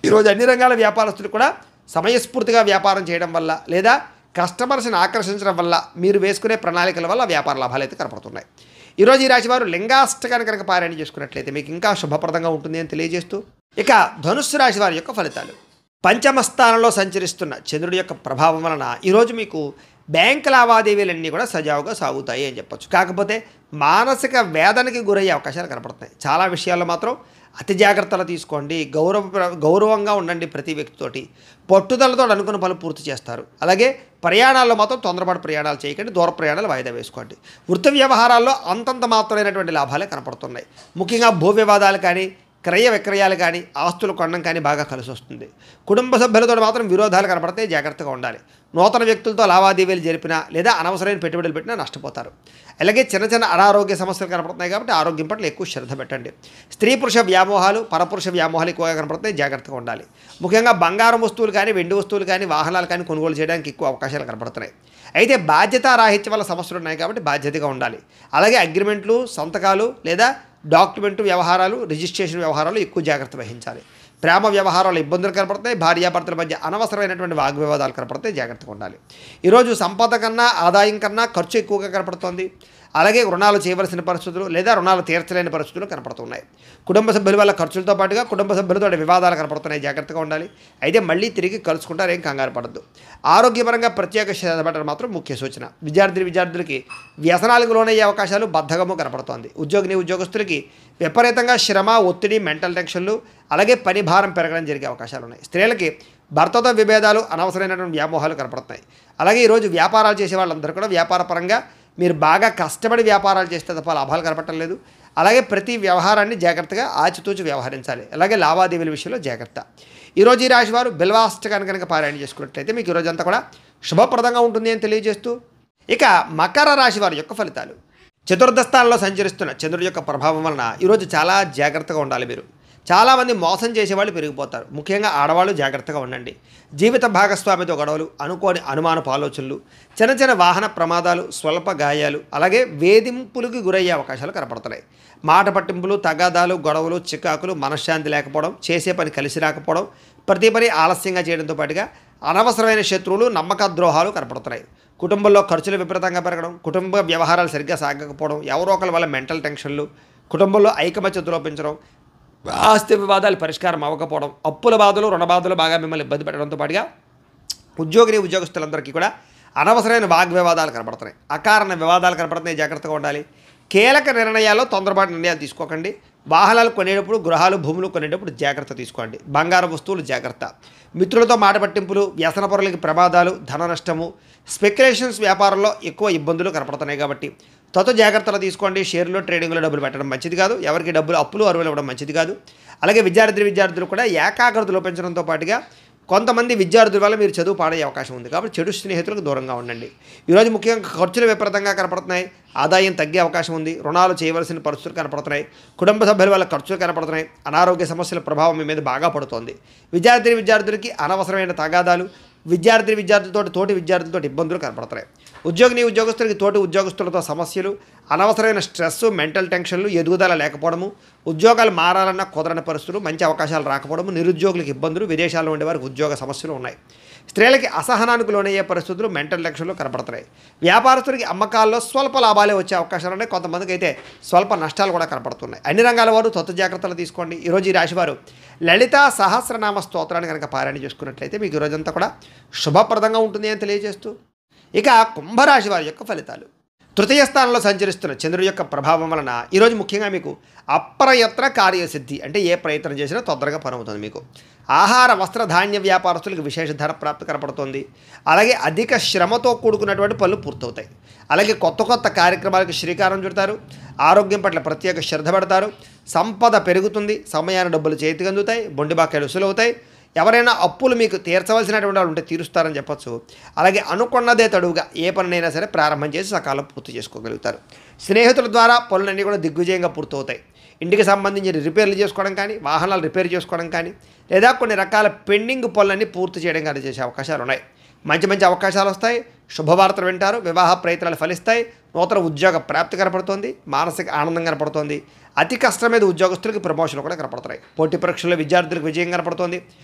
ఈరోజు అన్ని రంగాల వ్యాపారస్తులు కూడా సమయస్ఫూర్తిగా వ్యాపారం చేయడం వల్ల లేదా కస్టమర్స్ని ఆకర్షించడం వల్ల మీరు వేసుకునే ప్రణాళికల వల్ల వ్యాపార లాభాలు అయితే కనపడుతున్నాయి. ఈరోజు ఈ రాశి వారు లింగాష్టకాన్ని కనుక పారాయణ చేసుకున్నట్లయితే మీకు ఇంకా శుభప్రదంగా ఉంటుంది అని తెలియజేస్తూ, ఇక ధనుస్సు రాశి వారి యొక్క ఫలితాలు. పంచమ స్థానంలో సంచరిస్తున్న చంద్రుడి యొక్క ప్రభావం వలన ఈరోజు మీకు బ్యాంక్ లావాదేవీలన్నీ కూడా సజావుగా సాగుతాయి అని చెప్పొచ్చు. కాకపోతే మానసిక వేదనకి గురయ్యే అవకాశాలు కనపడుతున్నాయి. చాలా విషయాల్లో మాత్రం అతి జాగ్రత్తలు తీసుకోండి. గౌరవంగా ఉండండి. ప్రతి వ్యక్తితోటి పట్టుదలతో అనుకున్న పనులు పూర్తి చేస్తారు. అలాగే ప్రయాణాల్లో మాత్రం తొందరపాటు ప్రయాణాలు చేయకండి. దూర ప్రయాణాలు వాయిదా వేసుకోండి. వృత్తి వ్యవహారాల్లో అంతంత మాత్రమైనటువంటి లాభాలే కనపడుతున్నాయి. ముఖ్యంగా భూ వివాదాలు కానీ, క్రయ విక్రయాలు కానీ, ఆస్తులు కొనడం కానీ బాగా కలిసి వస్తుంది. కుటుంబ సభ్యులతో మాత్రం విరోధాలు కనపడితే జాగ్రత్తగా ఉండాలి. నూతన వ్యక్తులతో లావాదేవీలు జరిపినా లేదా అనవసరమైన పెట్టుబడులు పెట్టినా నష్టపోతారు. అలాగే చిన్న చిన్న అనారోగ్య సమస్యలు కనపడుతున్నాయి కాబట్టి ఆరోగ్యం పట్ల ఎక్కువ శ్రద్ధ పెట్టండి. స్త్రీ పురుష వ్యామోహాలు, పరపురుష వ్యామోహాలు ఎక్కువగా కనపడుతున్నాయి. జాగ్రత్తగా ఉండాలి. ముఖ్యంగా బంగారం వస్తువులు కానీ, వెండి వస్తువులు కానీ, వాహనాలు కానీ కొనుగోలు చేయడానికి ఎక్కువ అవకాశాలు కనపడుతున్నాయి. అయితే బాధ్యతారాహిత్యం వల్ల సమస్యలు ఉన్నాయి కాబట్టి బాధ్యతగా ఉండాలి. అలాగే అగ్రిమెంట్లు, సంతకాలు లేదా డాక్యుమెంట్ వ్యవహారాలు, రిజిస్ట్రేషన్ వ్యవహారాలు ఎక్కువ జాగ్రత్త వహించాలి. ప్రేమ వ్యవహారాలు ఇబ్బందులు కనపడతాయి. భార్యాభర్తల మధ్య అనవసరమైనటువంటి వాగ్వివాదాలు కనపడతాయి. జాగ్రత్తగా ఉండాలి. ఈరోజు సంపద కన్నా ఆదాయం కన్నా ఖర్చు ఎక్కువగా కనపడుతోంది. అలాగే రుణాలు చేయవలసిన పరిస్థితులు లేదా రుణాలు తీర్చలేని పరిస్థితులు కనపడుతున్నాయి. కుటుంబ సభ్యుల వల్ల ఖర్చులతో పాటుగా కుటుంబ సభ్యులతో వివాదాలు కనపడుతున్నాయి. జాగ్రత్తగా ఉండాలి. అయితే మళ్ళీ తిరిగి కలుసుకుంటారు. ఏం కంగారు పడద్దు. ఆరోగ్యపరంగా ప్రత్యేక శ్రద్ధ పెట్టడం మాత్రం ముఖ్య సూచన. విద్యార్థులకి వ్యసనాలకు లోనయ్యే అవకాశాలు బద్ధకము కనపడుతోంది. ఉద్యోగస్తులకి విపరీతంగా శ్రమ, ఒత్తిడి, మెంటల్ టెన్షన్లు, అలాగే పని భారం పెరగడం జరిగే అవకాశాలు ఉన్నాయి. స్త్రీలకి భర్తతో విభేదాలు, అనవసరమైనటువంటి వ్యామోహాలు కనపడుతున్నాయి. అలాగే ఈరోజు వ్యాపారాలు చేసే వాళ్ళందరూ కూడా వ్యాపారపరంగా మీరు బాగా కష్టపడి వ్యాపారాలు చేస్తే తప్ప లాభాలు కనపడటం లేదు. అలాగే ప్రతి వ్యవహారాన్ని జాగ్రత్తగా ఆచితూచి వ్యవహరించాలి. అలాగే లావాదేవీల విషయంలో జాగ్రత్త. ఈరోజు ఈ రాశి వారు బిల్వాష్టకాన్ని కనుక పారాయణ చేసుకున్నట్లయితే మీకు ఈరోజు అంతా కూడా శుభప్రదంగా ఉంటుంది అని తెలియజేస్తూ, ఇక మకర రాశి వారి యొక్క ఫలితాలు. చతుర్థ స్థానంలో సంచరిస్తున్న చంద్రుడి యొక్క ప్రభావం వలన ఈరోజు చాలా జాగ్రత్తగా ఉండాలి. మీరు చాలామంది మోసం చేసేవాళ్ళు పెరిగిపోతారు. ముఖ్యంగా ఆడవాళ్ళు జాగ్రత్తగా ఉండండి. జీవిత భాగస్వామితో గొడవలు, అనుకోని అనుమానపు ఆలోచనలు, చిన్న చిన్న వాహన ప్రమాదాలు, స్వల్ప గాయాలు, అలాగే వేధింపులకు గురయ్యే అవకాశాలు కనపడుతున్నాయి. మాట పట్టింపులు, తగాదాలు, గొడవలు, చికాకులు, మనశ్శాంతి లేకపోవడం, చేసే పని కలిసి రాకపోవడం, ప్రతి పని ఆలస్యంగా చేయడంతో పాటుగా అనవసరమైన శత్రువులు, నమ్మక ద్రోహాలు కనపడుతున్నాయి. కుటుంబంలో ఖర్చులు విపరీతంగా పెరగడం, కుటుంబ వ్యవహారాలు సరిగ్గా సాగకపోవడం, ఎవరో ఒకరి వల్ల మెంటల్ టెన్షన్లు, కుటుంబంలో ఐకమత్యత లోపించడం, ఆస్తి వివాదాలు పరిష్కారం అవ్వకపోవడం, అప్పుల బాధలు, రుణ బాధలు బాగా మిమ్మల్ని ఇబ్బంది పెట్టడంతో పాటుగా ఉద్యోగస్తులందరికీ కూడా అనవసరమైన వాగ్వివాదాలు కనపడుతున్నాయి. అకారణ వివాదాలు కనపడుతున్నాయి. జాగ్రత్తగా ఉండాలి. కీలక నిర్ణయాల్లో తొందరపాటు నిర్ణయాలు తీసుకోకండి. వాహనాలు కొనేటప్పుడు, గృహాలు, భూములు కొనేటప్పుడు జాగ్రత్త తీసుకోండి. బంగారు వస్తువులు జాగ్రత్త. మిత్రులతో మాట పట్టింపులు, వ్యసన పరులకి ప్రమాదాలు, ధన నష్టము, స్పెక్యులేషన్స్ వ్యాపారంలో ఎక్కువ ఇబ్బందులు కనపడుతున్నాయి కాబట్టి జాగ్రత్తలు తీసుకోండి. షేర్లు, ట్రేడింగ్లో డబ్బులు పెట్టడం మంచిది కాదు. ఎవరికి డబ్బులు అప్పులు అరువులు ఇవ్వడం మంచిది కాదు. అలాగే విద్యార్థులు కూడా ఏకాగ్రత లోపించడంతో పాటుగా కొంతమంది విద్యార్థుల వల్ల మీరు చదువు పాడే అవకాశం ఉంది కాబట్టి చెడు స్నేహితులకు దూరంగా ఉండండి. ఈరోజు ముఖ్యంగా ఖర్చులు విపరీతంగా కనపడుతున్నాయి. ఆదాయం తగ్గే అవకాశం ఉంది. రుణాలు చేయవలసిన పరిస్థితులు కనపడుతున్నాయి. కుటుంబ సభ్యుల వల్ల ఖర్చులు కనపడుతున్నాయి. అనారోగ్య సమస్యల ప్రభావం మీ మీద బాగా పడుతోంది. విద్యార్థులకి అనవసరమైన తగాదాలు, తోటి విద్యార్థులతో ఇబ్బందులు కనపడుతున్నాయి. ఉద్యోగస్తులకి తోటి ఉద్యోగస్తులతో సమస్యలు, అనవసరమైన స్ట్రెస్, మెంటల్ టెన్షన్లు, ఎదుగుదల లేకపోవడము, ఉద్యోగాలు మారాలన్నా కుదరని పరిస్థితులు, మంచి అవకాశాలు రాకపోవడము, నిరుద్యోగులకు ఇబ్బందులు, విదేశాల్లో ఉండేవారికి ఉద్యోగ సమస్యలు ఉన్నాయి. స్త్రీలకి అసహనానికి లోనయ్యే పరిస్థితులు, మెంటల్ టెన్షన్లు కనపడుతున్నాయి. వ్యాపారస్తులకి అమ్మకాల్లో స్వల్ప లాభాలే వచ్చే అవకాశాలు ఉన్నాయి. కొంతమందికి అయితే స్వల్ప నష్టాలు కూడా కనపడుతున్నాయి. అన్ని రంగాల వారు జాగ్రత్తలు తీసుకోండి. ఈరోజు ఈ రాశివారు లలితా సహస్రనామ స్తోత్రాన్ని కనుక పారాయణ చేసుకున్నట్లయితే మీకు ఈరోజంతా కూడా శుభప్రదంగా ఉంటుంది అని తెలియజేస్తూ, ఇక కుంభరాశి వారి యొక్క ఫలితాలు. తృతీయ స్థానంలో సంచరిస్తున్న చంద్రుడి యొక్క ప్రభావం వలన ఈరోజు ముఖ్యంగా మీకు అప్రయత్న కార్యసిద్ధి, అంటే ఏ ప్రయత్నం చేసినా తొందరగా పనవుతుంది. మీకు ఆహార, వస్త్ర, ధాన్య వ్యాపారస్తులకు విశేష ధన ప్రాప్తి కనపడుతుంది. అలాగే అధిక శ్రమతో కూడుకున్నటువంటి పనులు పూర్తవుతాయి. అలాగే కొత్త కార్యక్రమాలకు శ్రీకారం చుడతారు. ఆరోగ్యం పట్ల ప్రత్యేక శ్రద్ధ పెడతారు. సంపద పెరుగుతుంది. సమయాన్ని డబ్బులు చేతికి అందుతాయి. బొండిబాకాయలు వసూలవుతాయి. ఎవరైనా అప్పులు మీకు తీర్చవలసినటువంటి వాళ్ళు ఉంటే తీరుస్తారని చెప్పచ్చు. అలాగే అనుకున్నదే తడువుగా ఏ పనినైనా సరే ప్రారంభం చేసి సకాలం పూర్తి చేసుకోగలుగుతారు. స్నేహితుల ద్వారా పనులన్నీ కూడా దిగ్విజయంగా పూర్తవుతాయి. ఇంటికి సంబంధించిన రిపేర్లు చేసుకోవడం కానీ, వాహనాలు రిపేర్ చేసుకోవడం కానీ, లేదా కొన్ని రకాల పెండింగ్ పనులన్నీ పూర్తి చేయడం కానీ చేసే అవకాశాలు ఉన్నాయి. మంచి మంచి అవకాశాలు వస్తాయి. శుభవార్తలు వింటారు. వివాహ ప్రయత్నాలు ఫలిస్తాయి. నూతన ఉద్యోగ ప్రాప్తి కనపడుతోంది. మానసిక ఆనందం కనపడుతోంది. అతి కష్టం మీద ఉద్యోగస్తులకు ప్రమోషన్లు కూడా కనపడుతున్నాయి. పోటీ పరీక్షల్లో విద్యార్థులకు విజయం కనపడుతోంది.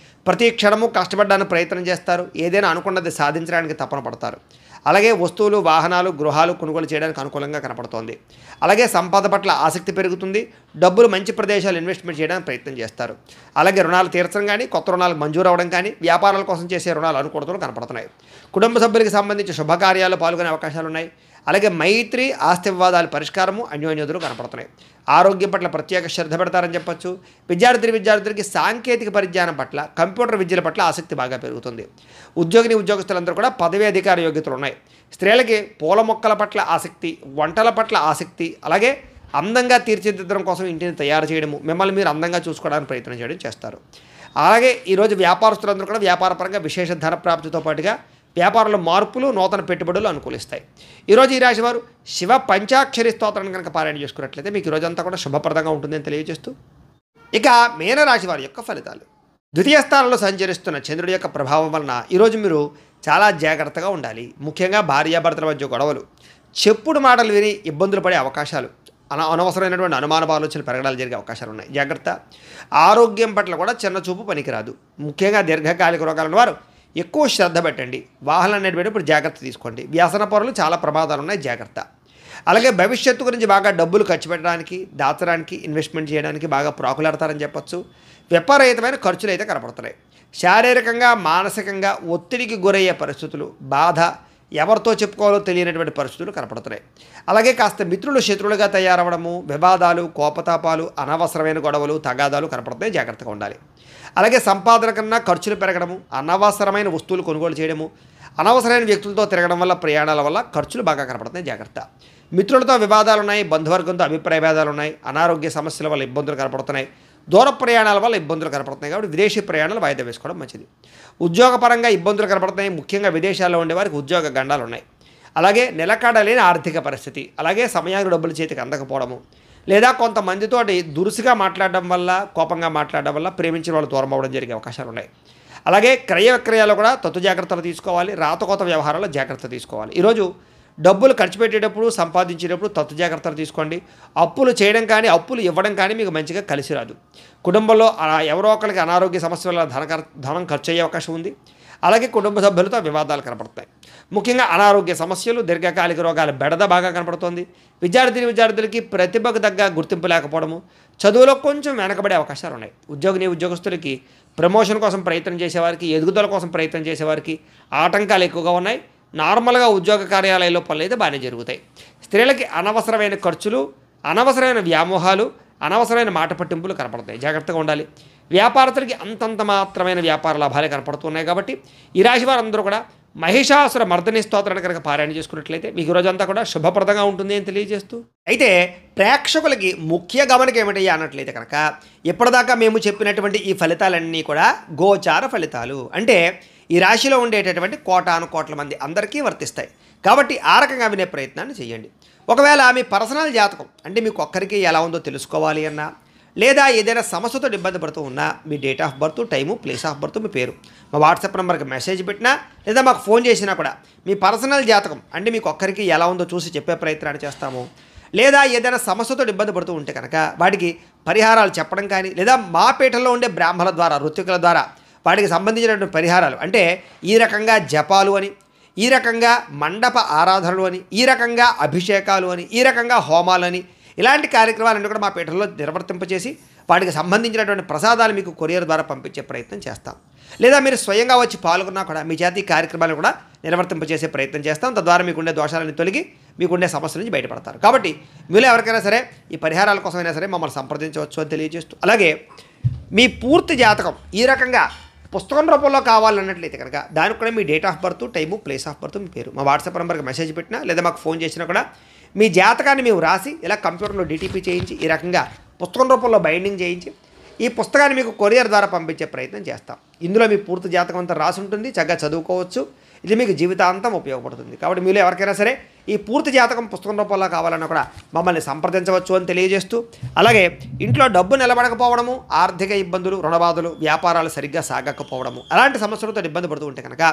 ప్రతి క్షణము కష్టపడడానికి ప్రయత్నం చేస్తారు. ఏదైనా అనుకున్నది సాధించడానికి తపన పడతారు. అలాగే వస్తువులు, వాహనాలు, గృహాలు కొనుగోలు చేయడానికి అనుకూలంగా కనపడుతోంది. అలాగే సంపద పట్ల ఆసక్తి పెరుగుతుంది. డబ్బులు మంచి ప్రదేశాలు ఇన్వెస్ట్మెంట్ చేయడానికి ప్రయత్నం చేస్తారు. అలాగే రుణాలు తీర్చడం కానీ, కొత్త రుణాలు మంజూరు అవ్వడం కానీ, వ్యాపారాల కోసం చేసే రుణాలు అనుకూలతలు కనపడుతున్నాయి. కుటుంబ సభ్యులకు సంబంధించి శుభకార్యాలు పాల్గొనే అవకాశాలు ఉన్నాయి. అలాగే మైత్రి, ఆస్తి వివాదాల పరిష్కారము, అన్యోన్యతలు కనపడుతున్నాయి. ఆరోగ్యం పట్ల ప్రత్యేక శ్రద్ధ పెడతారని చెప్పొచ్చు. విద్యార్థులకి సాంకేతిక పరిజ్ఞానం పట్ల, కంప్యూటర్ విద్యల పట్ల ఆసక్తి బాగా పెరుగుతుంది. ఉద్యోగస్తులందరూ కూడా పదవీ అధికార యోగ్యతలు ఉన్నాయి. స్త్రీలకి పూల మొక్కల పట్ల ఆసక్తి, వంటల పట్ల ఆసక్తి, అలాగే అందంగా తీర్చిదిద్దడం కోసం ఇంటిని తయారు చేయడము, మిమ్మల్ని మీరు అందంగా చూసుకోవడానికి ప్రయత్నం చేయడం చేస్తారు. అలాగే ఈరోజు వ్యాపారస్తులందరూ కూడా వ్యాపారపరంగా విశేష ధన ప్రాప్తితో పాటుగా వ్యాపారంలో మార్పులు, నూతన పెట్టుబడులు అనుకూలిస్తాయి. ఈరోజు ఈ రాశి వారు శివ పంచాక్షరి స్తోత్రాన్ని కనుక పారాయణ చేసుకున్నట్లయితే మీకు ఈరోజంతా కూడా శుభప్రదంగా ఉంటుందని తెలియజేస్తూ, ఇక మీనరాశి వారి యొక్క ఫలితాలు. ద్వితీయ స్థానంలో సంచరిస్తున్న చంద్రుడి యొక్క ప్రభావం వలన ఈరోజు మీరు చాలా జాగ్రత్తగా ఉండాలి. ముఖ్యంగా భార్యాభర్తల మధ్య గొడవలు, చెప్పుడు మాటలు విని ఇబ్బందులు పడే అవకాశాలు, అనవసరమైనటువంటి అనుమాన ఆలోచనలు పెరగడాలు జరిగే అవకాశాలు ఉన్నాయి. జాగ్రత్త. ఆరోగ్యం పట్ల కూడా చిన్న చూపు పనికిరాదు. ముఖ్యంగా దీర్ఘకాలిక రోగాలను వారు ఎక్కువ శ్రద్ధ పెట్టండి. వాహనాలు నడిపేటప్పుడు జాగ్రత్త తీసుకోండి. వ్యసన పరులు చాలా ప్రమాదాలు ఉన్నాయి. జాగ్రత్త. అలాగే భవిష్యత్తు గురించి బాగా డబ్బులు ఖర్చు పెట్టడానికి, దాచడానికి, ఇన్వెస్ట్మెంట్ చేయడానికి బాగా ప్రాకులాడతారని చెప్పొచ్చు. విపరీతమైన ఖర్చులు అయితే కనపడుతున్నాయి. శారీరకంగా, మానసికంగా ఒత్తిడికి గురయ్యే పరిస్థితులు, బాధ, ఎవరితో చెప్పుకోవాలో తెలియనటువంటి పరిస్థితులు కనపడుతున్నాయి. అలాగే కాస్త మిత్రులు శత్రువులుగా తయారవడము, వివాదాలు, కోపతాపాలు, అనవసరమైన గొడవలు, తగాదాలు కనపడుతున్నాయి. జాగ్రత్తగా ఉండాలి. అలాగే సంపాదన కన్నా ఖర్చులు పెరగడము, అనవసరమైన వస్తువులు కొనుగోలు చేయడము, అనవసరమైన వ్యక్తులతో తిరగడం వల్ల, ప్రయాణాల వల్ల ఖర్చులు బాగా కనపడుతున్నాయి. జాగ్రత్త. మిత్రులతో వివాదాలు ఉన్నాయి. బంధువర్గంతో అభిప్రాయ భేదాలు ఉన్నాయి. అనారోగ్య సమస్యల వల్ల ఇబ్బందులు కనపడుతున్నాయి. దూర ప్రయాణాల వల్ల ఇబ్బందులు కనపడుతున్నాయి. కాబట్టి విదేశీ ప్రయాణాలు వాయిదా వేసుకోవడం మంచిది. ఉద్యోగపరంగా ఇబ్బందులు కనపడుతున్నాయి. ముఖ్యంగా విదేశాల్లో ఉండే వారికి ఉద్యోగ గండాలు ఉన్నాయి. అలాగే నిలకడలేని ఆర్థిక పరిస్థితి, అలాగే సమయానికి డబ్బులు చేతికి అందకపోవడము, లేదా కొంతమందితోటి దురుసుగా మాట్లాడడం వల్ల, కోపంగా మాట్లాడడం వల్ల ప్రేమించిన వాళ్ళు దూరం అవ్వడం జరిగే అవకాశాలు ఉన్నాయి. అలాగే క్రయ విక్రయాలు కూడా తత్తు జాగ్రత్తలు తీసుకోవాలి. రాతకోత వ్యవహారాల్లో జాగ్రత్త తీసుకోవాలి. ఈరోజు డబ్బులు ఖర్చు పెట్టేటప్పుడు, సంపాదించేటప్పుడు తత్తు జాగ్రత్తలు తీసుకోండి. అప్పులు చేయడం కానీ, అప్పులు ఇవ్వడం కానీ మీకు మంచిగా కలిసి రాదు. కుటుంబంలో ఎవరో ఒకరికి అనారోగ్య సమస్యల వల్ల ధనం ఖర్చు అయ్యే అవకాశం ఉంది. అలాగే కుటుంబ సభ్యులతో వివాదాలు కనపడతాయి. ముఖ్యంగా అనారోగ్య సమస్యలు, దీర్ఘకాలిక రోగాల బెడద బాగా కనపడుతోంది. విద్యార్థులకి ప్రతిభకు తగ్గ గుర్తింపు లేకపోవడము, చదువులో కొంచెం వెనకబడే అవకాశాలు ఉన్నాయి. ఉద్యోగస్తులకి ప్రమోషన్ కోసం ప్రయత్నం చేసేవారికి, ఎదుగుదల కోసం ప్రయత్నం చేసేవారికి ఆటంకాలు ఎక్కువగా ఉన్నాయి. నార్మల్గా ఉద్యోగ కార్యాలయాల్లో పనులు అయితే బాగానే జరుగుతాయి. స్త్రీలకి అనవసరమైన ఖర్చులు, అనవసరమైన వ్యామోహాలు, అనవసరమైన మాట పట్టింపులు కనపడతాయి. జాగ్రత్తగా ఉండాలి. వ్యాపారస్తులకి అంతంత మాత్రమైన వ్యాపార లాభాలే కనపడుతున్నాయి. కాబట్టి ఈ రాశి వారందరూ కూడా మహిషాసుర మర్దని స్తోత్రాన్ని కనుక పారాయణ చేసుకున్నట్లయితే మీకు రోజంతా కూడా శుభప్రదంగా ఉంటుంది అని తెలియజేస్తూ, అయితే ప్రేక్షకులకి ముఖ్య గమనిక ఏమిటయ్యా అన్నట్లయితే కనుక ఇప్పటిదాకా మేము చెప్పినటువంటి ఈ ఫలితాలన్నీ కూడా గోచార ఫలితాలు. అంటే ఈ రాశిలో ఉండేటటువంటి కోటాను కోట్ల మంది అందరికీ వర్తిస్తాయి. కాబట్టి ఆ రకంగా వినే ప్రయత్నాన్ని చేయండి. ఒకవేళ మీ పర్సనల్ జాతకం అంటే మీకు ఒక్కరికి ఎలా ఉందో తెలుసుకోవాలి అన్నా, లేదా ఏదైనా సమస్యతో ఇబ్బంది పడుతూ ఉన్నా మీ date of birth, time, place of birth, మీ పేరు మా వాట్సాప్ నెంబర్కి మెసేజ్ పెట్టినా, లేదా మాకు ఫోన్ చేసినా కూడా మీ పర్సనల్ జాతకం అంటే మీకు ఒక్కరికి ఎలా ఉందో చూసి చెప్పే ప్రయత్నాన్ని చేస్తాము. లేదా ఏదైనా సమస్యతో ఇబ్బంది పడుతూ ఉంటే కనుక వాటికి పరిహారాలు చెప్పడం కానీ, లేదా మా పీఠంలో ఉండే బ్రాహ్మణుల ద్వారా, ఋత్వికుల ద్వారా వాటికి సంబంధించినటువంటి పరిహారాలు అంటే ఈ రకంగా జపాలు అని, ఈ రకంగా మండప ఆరాధనలు అని, ఈ రకంగా అభిషేకాలు అని, ఈ రకంగా హోమాలు అని, ఇలాంటి కార్యక్రమాలన్నీ కూడా మా పీఠంలో నిర్వర్తింపచేసి వాటికి సంబంధించినటువంటి ప్రసాదాలు మీకు కొరియర్ ద్వారా పంపించే ప్రయత్నం చేస్తాం. లేదా మీరు స్వయంగా వచ్చి పాల్గొన్నా కూడా మీ చేత ఈ కార్యక్రమాలను కూడా నిర్వర్తింపచేసే ప్రయత్నం చేస్తాం. తద్వారా మీకుండే దోషాలను తొలగి మీకుండే సమస్యల నుంచి బయటపడతారు. కాబట్టి మీలో ఎవరికైనా సరే ఈ పరిహారాల కోసమైనా సరే మమ్మల్ని సంప్రదించవచ్చు అని తెలియజేస్తూ, అలాగే మీ పూర్తి జాతకం ఈ రకంగా పుస్తకం రూపంలో కావాలన్నట్లయితే కనుక దానికి కూడా మీ date of birth, time, place of birth, మీ పేరు మా వాట్సాప్ నెంబర్కి మెసేజ్ పెట్టినా, లేదా మాకు ఫోన్ చేసినా కూడా మీ జాతకాన్ని మేము రాసి ఇలా కంప్యూటర్లో డిటిపి చేయించి ఈ రకంగా పుస్తకం రూపంలో బైండింగ్ చేయించి ఈ పుస్తకాన్ని మీకు కొరియర్ ద్వారా పంపించే ప్రయత్నం చేస్తాం. ఇందులో మీ పూర్తి జాతకం అంతా రాసి ఉంటుంది. చక్కగా చదువుకోవచ్చు. ఇది మీకు జీవితాంతం ఉపయోగపడుతుంది. కాబట్టి మీరు ఎవరికైనా సరే ఈ పూర్తి జాతకం పుస్తకం రూపంలో కావాలన్నా కూడా మమ్మల్ని సంప్రదించవచ్చు అని తెలియజేస్తూ, అలాగే ఇంట్లో డబ్బు నిలబడకపోవడము, ఆర్థిక ఇబ్బందులు, రుణబాధలు, వ్యాపారాలు సరిగ్గా సాగకపోవడము, అలాంటి సమస్యలతో ఇబ్బంది పడుతూ ఉంటే కనుక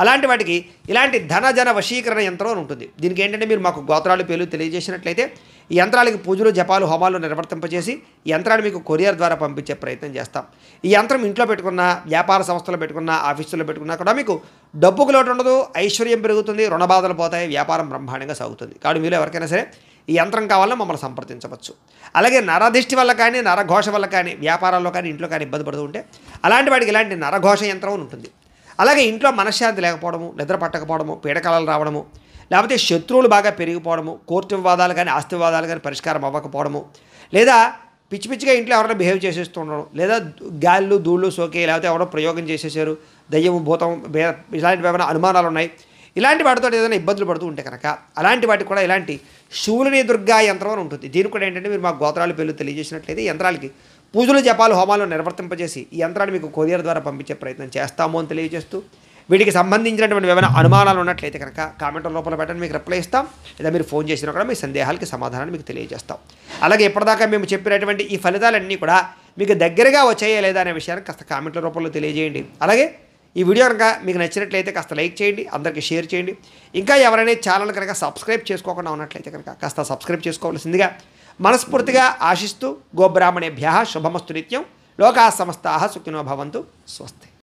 అలాంటి వాటికి ఇలాంటి ధన వశీకరణ యంత్రం అని ఉంటుంది. దీనికి ఏంటంటే మీరు మాకు గోత్రాలు పేర్లు తెలియజేసినట్లయితే ఈ యంత్రాలకి పూజలు, జపాలు, హోమాలు నిర్వర్తింపజేసి ఈ యంత్రాన్ని మీకు కొరియర్ ద్వారా పంపించే ప్రయత్నం చేస్తాం. ఈ యంత్రం ఇంట్లో పెట్టుకున్న, వ్యాపార సంస్థలు పెట్టుకున్న, ఆఫీసులో పెట్టుకున్నా కూడా మీకు డబ్బుకు లోటు ఉండదు, ఐశ్వర్యం పెరుగుతుంది, రుణబాధలు పోతాయి, వ్యాపారం బ్రహ్మాండంగా సాగుతుంది. కాబట్టి మీరు ఎవరికైనా సరే ఈ యంత్రం కావాలన్నా మమ్మల్ని సంప్రదించవచ్చు. అలాగే నరదిష్టి వల్ల కానీ, నరఘోష వల్ల కానీ, వ్యాపారాల్లో కానీ, ఇంట్లో కానీ ఇబ్బంది పడుతూ ఉంటే అలాంటి వాటికి ఇలాంటి నరఘోష యంత్రం ఉంటుంది. అలాగే ఇంట్లో మనశ్శాంతి లేకపోవడము, నిద్ర పట్టకపోవడము, పీడకలలు రావడము, లేకపోతే శత్రువులు బాగా పెరిగిపోవడము, కోర్టు వివాదాలు కానీ, ఆస్తి వివాదాలు కానీ పరిష్కారం అవ్వకపోవడము, లేదా పిచ్చి పిచ్చిగా ఇంట్లో ఎవరైనా బిహేవ్ చేసేస్తూ ఉండడం, లేదా గాళ్ళు ధూళ్ళు సోకే, లేకపోతే ఎవరో ప్రయోగం చేసేసారు, దయ్యం భూతం ఇలాంటివి ఏమైనా అనుమానాలు ఉన్నాయి, ఇలాంటి వాటితో ఏదైనా ఇబ్బందులు పడుతూ ఉంటే కనుక అలాంటి వాటికి కూడా ఇలాంటి శూలిని దుర్గా యంత్రం అని ఉంటుంది. దీనికి కూడా ఏంటంటే మీరు మాకు గోత్రాల పేర్లు తెలియజేసినట్లయితే యంత్రాలకి పూజలు, జపాలు, హోమాలు నిర్వర్తింపజేసి ఈ యంత్రాన్ని మీకు కొరియర్ ద్వారా పంపించే ప్రయత్నం చేస్తాము అని తెలియజేస్తూ, వీటికి సంబంధించినటువంటి ఏమైనా అనుమానాలు ఉన్నట్లయితే కనుక కామెంట్ రూపంలో పెట్టండి, మీకు రిప్లై ఇస్తాం. లేదా మీరు ఫోన్ చేసినా కూడా మీ సందేహాలకి సమాధానాన్ని మీకు తెలియజేస్తాం. అలాగే ఇప్పటిదాకా మేము చెప్పినటువంటి ఈ ఫలితాలన్నీ కూడా మీకు దగ్గరగా వచ్చాయా లేదా అనే విషయాన్ని కాస్త కామెంట్ల రూపంలో తెలియజేయండి. అలాగే ఈ వీడియో కనుక మీకు నచ్చినట్లయితే కాస్త లైక్ చేయండి, అందరికీ షేర్ చేయండి. ఇంకా ఎవరైనా ఛానల్ కనుక సబ్స్క్రైబ్ చేసుకోకుండా ఉన్నట్లయితే కనుక కాస్త సబ్స్క్రైబ్ చేసుకోవాల్సిందిగా మనస్ఫూర్తిగా ఆశిస్తూ, గోబ్రాహ్మణేభ్యః శుభమస్తు నిత్యం. లోకాः సమస్తాः సుఖినో భవంతు. స్వస్తి.